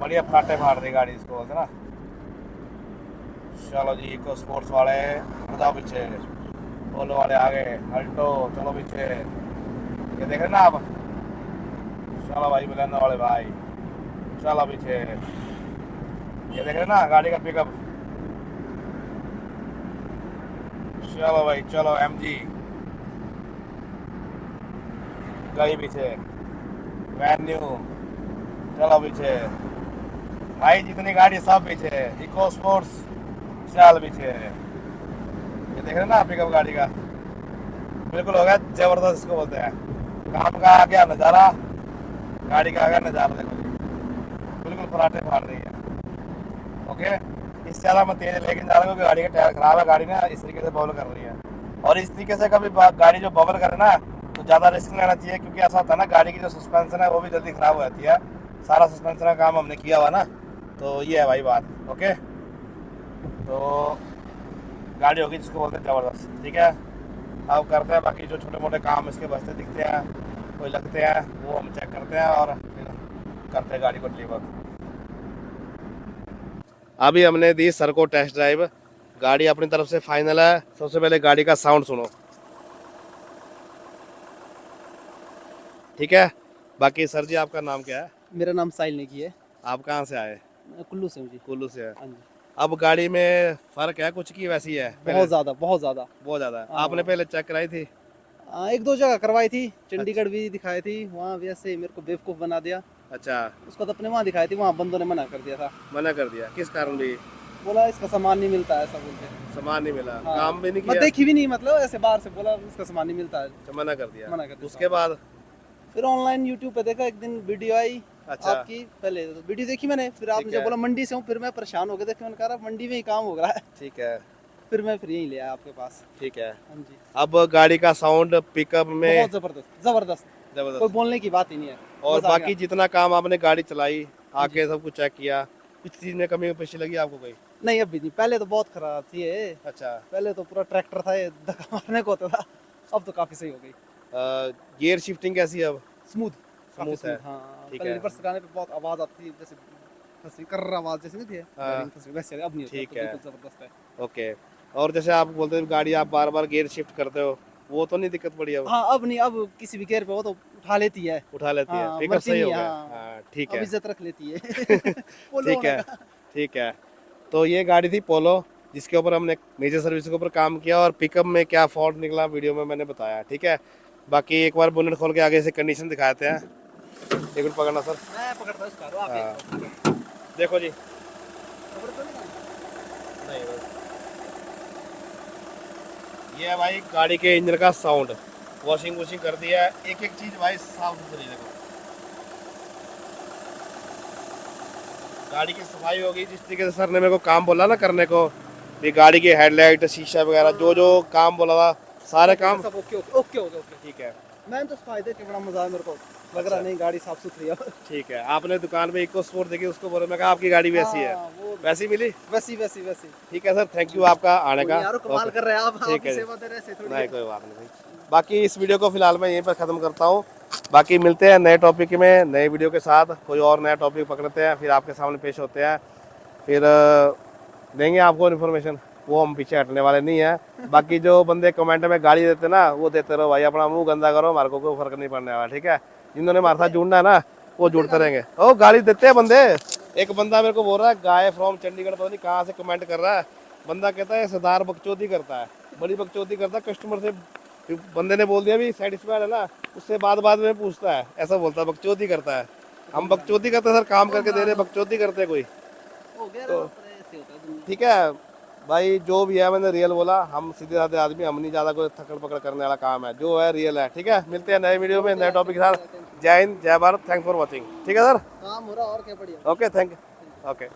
बढ़िया फटाटे फाड़ रही गाड़ी, इसको बोलते ना। चलो जी इको स्पोर्ट्स वाले बताओ पीछे, ओलो वाले आगे, अल्टो चलो पीछे, ये देख रहे ना आप। चलो भाई मिलाने वाले भाई चलो पीछे, ये देख रहे ना गाड़ी का पिकअप। चलो भाई चलो, MG गई पीछे, वेन्यू चलो पीछे भाई, जितनी गाड़ी सब पीछे, इको स्पोर्ट्स चल पीछे। ये देख रहे ना पिकअप गाड़ी का, बिल्कुल हो गया जबरदस्त, इसको बोलते हैं काम का आ गया नज़ारा, गाड़ी का आ गया नज़ारा, देखो जी बिल्कुल फराटे फाड़ रही है। ओके, इससे ज़्यादा मैं तेज़ लेके जा रहा हूँ क्योंकि गाड़ी का टायर खराब है, गाड़ी ना इस तरीके से बबल कर रही है। और इस तरीके से कभी गाड़ी जो बबल करे ना तो ज़्यादा रिस्क लेना चाहिए, क्योंकि ऐसा होता है ना गाड़ी की जो सस्पेंशन है वो भी जल्दी ख़राब हो जाती है। सारा सस्पेंशन का काम हमने किया हुआ ना, तो ये है भाई बात। ओके, तो गाड़ी होगी जिसको बोलते हैं ज़बरदस्त। ठीक है, अब करते हैं बाकी जो छोटे मोटे काम इसके बचते दिखते हैं, कोई लगते हैं, वो हम चेक करते हैं और फिर करते हैं गाड़ी को डिलीवर। अभी हमने दी सर को टेस्ट ड्राइव, गाड़ी अपनी तरफ से फाइनल है। सबसे पहले गाड़ी का साउंड सुनो, ठीक है। बाकी सर जी आपका नाम क्या है? मेरा नाम साहिल नेगी है। आप कहाँ से आए? मैं कुल्लू से हूँ जी। कुल्लू से है। हाँ जी। अब गाड़ी में फर्क है कुछ की वैसी है? बहुत ज़्यादा बहुत ज़्यादा। बहुत ज़्यादा है। हाँ। आपने पहले चेक कराई थी? एक दो जगह करवाई थी, चंडीगढ़ भी दिखाई थी, वहाँ भी ऐसे मेरे को बेवकूफ़ बना दिया। अच्छा, उसको तो अपने वहाँ दिखाई थी, वहाँ बंदों ने मना कर दिया था। मना कर दिया किस कारण भी? बोला इसका सामान नहीं मिलता है, ऐसा बोलते। सामान नहीं मिला, हाँ। काम भी नहीं मैं किया? देखी भी नहीं, मतलब ऐसे बाहर से बोला इसका सामान नहीं मिलता है। तो मना कर दिया। मना कर दिया। उसके बाद फिर ऑनलाइन यूट्यूब पे देखा, एक दिन वीडियो आई अच्छा। आपकी, पहले तो वीडियो देखी मैंने, फिर आपने ठीक जब है। बोला मंडी से हूँ, फिर मैं परेशान हो गया, देख के मैंने कहा मंडी में ही काम हो रहा है। ठीक है, फिर मैं फिर यहीं ले आया आपके पास। ठीक है। हाँ जी। अब गाड़ी का साउंड पिकअप में बहुत ज़बरदस्त ज़बरदस्त, कोई जबरदस्त, बोलने की बात ही नहीं है। और मज़ा आ बाकी गया। जितना काम आपने गाड़ी चलाई आके सब कुछ चेक किया, कुछ चीज में कमी पेशी लगी आपको कोई? नहीं अभी नहीं, पहले तो बहुत खराब थी ये। अच्छा। पहले तो पूरा ट्रैक्टर था, ये धक्का मारने को होता था। अब तो काफी सही हो गई, गियर शिफ्टिंग कैसी है अब? स्मूथ, काफी स्मूथ है। स्मूथ। हाँ, ठीक पहले है। रिवर्स लगाने पे बहुत आवाज आती थी, जैसे फंसी कर आवाज जैसे नहीं थी हाँ। बेरिंग फंसी, वैसे अब नहीं होती, ठीक अब तो है। बिल्कुल जबरदस्त है। ओके। और जैसे आप बोलते हैं गाड़ी आप बार बार गियर शिफ्ट करते हो, वो तो नहीं दिक्कत पड़ी अब? हाँ अब नहीं, अब किसी भी गेयर पे हो तो उठा लेती है। उठा लेती है, हाँ, पिकअप मर्जी सही नहीं हो है। गया। हाँ, हाँ, ठीक अब है। इज्जत रख लेती है। पोलो ठीक होने है, का। ठीक है। तो ये गाड़ी थी पोलो, जिसके ऊपर हमने मेजर सर्विस के ऊपर काम किया, और पिकअप में क्या फॉल्ट निकला वीडियो में मैंने बताया, ठीक है। बाकी एक बार बोनेट खोल के आगे से कंडीशन दिखाते हैं। एक मिनट पकड़ना सर। मैं पकड़ता हूँ इसका, आप हाँ। देखो जी। पकड़ तो नहीं। नहीं बस। ये है भाई गाड़ी के इंजन का साउंड, वॉशिंग वॉशिंग कर दिया है, एक एक चीज भाई साफ सुथरी। देखो गाड़ी की सफाई होगी जिस तरीके से सर ने मेरे को काम बोला ना करने को, ये गाड़ी की हेडलाइट शीशा वगैरह जो जो काम बोला था सारे काम सब okay okay okay okay okay. ठीक है। मैंने तो फायदे के बड़ा मजा है मेरे को, लग रहा अच्छा। नहीं गाड़ी साफ सुथरी है। ठीक है। आपने दुकान पे इको स्पोर्ट देखी, उसको बोला, मैं कहा आपकी गाड़ी भी ऐसी है, हाँ, वो वैसी मिली। वैसी वैसी वैसी। ठीक है सर, थैंक यू आपका आने का। यार कमाल ओके। कर रहे हैं आप, ठीक आपकी है जी। सेवा दे रहे हैं, ऐसे थोड़ी नहीं है। कोई बात नहीं भाई। बाकी इस वीडियो को फिलहाल मैं यहीं पर ख़त्म करता हूँ। बाकी मिलते हैं नए टॉपिक में, नए वीडियो के साथ, कोई और नया टॉपिक पकड़ते हैं, फिर आपके सामने पेश होते हैं, फिर देंगे आपको इन्फॉर्मेशन, वो हम पीछे हटने वाले नहीं हैं। बाकी जो बंदे कमेंट में गाली देते ना, वो देते रहो भाई, अपना मुंह गंदा करो, हमारे को कोई फर्क नहीं पड़ने वाला, ठीक है। जिन्होंने हमारे साथ जुड़ना है ना, वो जुड़ते रहेंगे। ओ गाली देते हैं बंदे। एक बंदा मेरे को बोल रहा है गाय फ्रॉम चंडीगढ़, पता नहीं कहाँ से कमेंट कर रहा है। बंदा कहता है सरदार बकचोदी करता है, बड़ी बकचोदी करता है कस्टमर से। फिर बंदे ने बोल दिया भी सेटिस्फाइड है ना, उससे बाद में पूछता है, ऐसा बोलता है बकचोदी करता है। हम बकचोदी करते हैं सर, काम करके दे रहे, बकचोदी करते हैं कोई? हो गया तो पर ऐसे होता है दुनिया। ठीक है भाई, जो भी है मैंने रियल बोला, हम सीधे साधे आदमी, हम नहीं ज़्यादा कोई थकड़ पकड़ करने वाला काम है, जो है रियल है, ठीक है। मिलते हैं नए वीडियो में नए टॉपिक के साथ। जय हिंद, जय भारत, थैंक्स फॉर वॉचिंग, ठीक है सर। काम हो रहा और क्या बढ़िया। Okay, thank you, okay.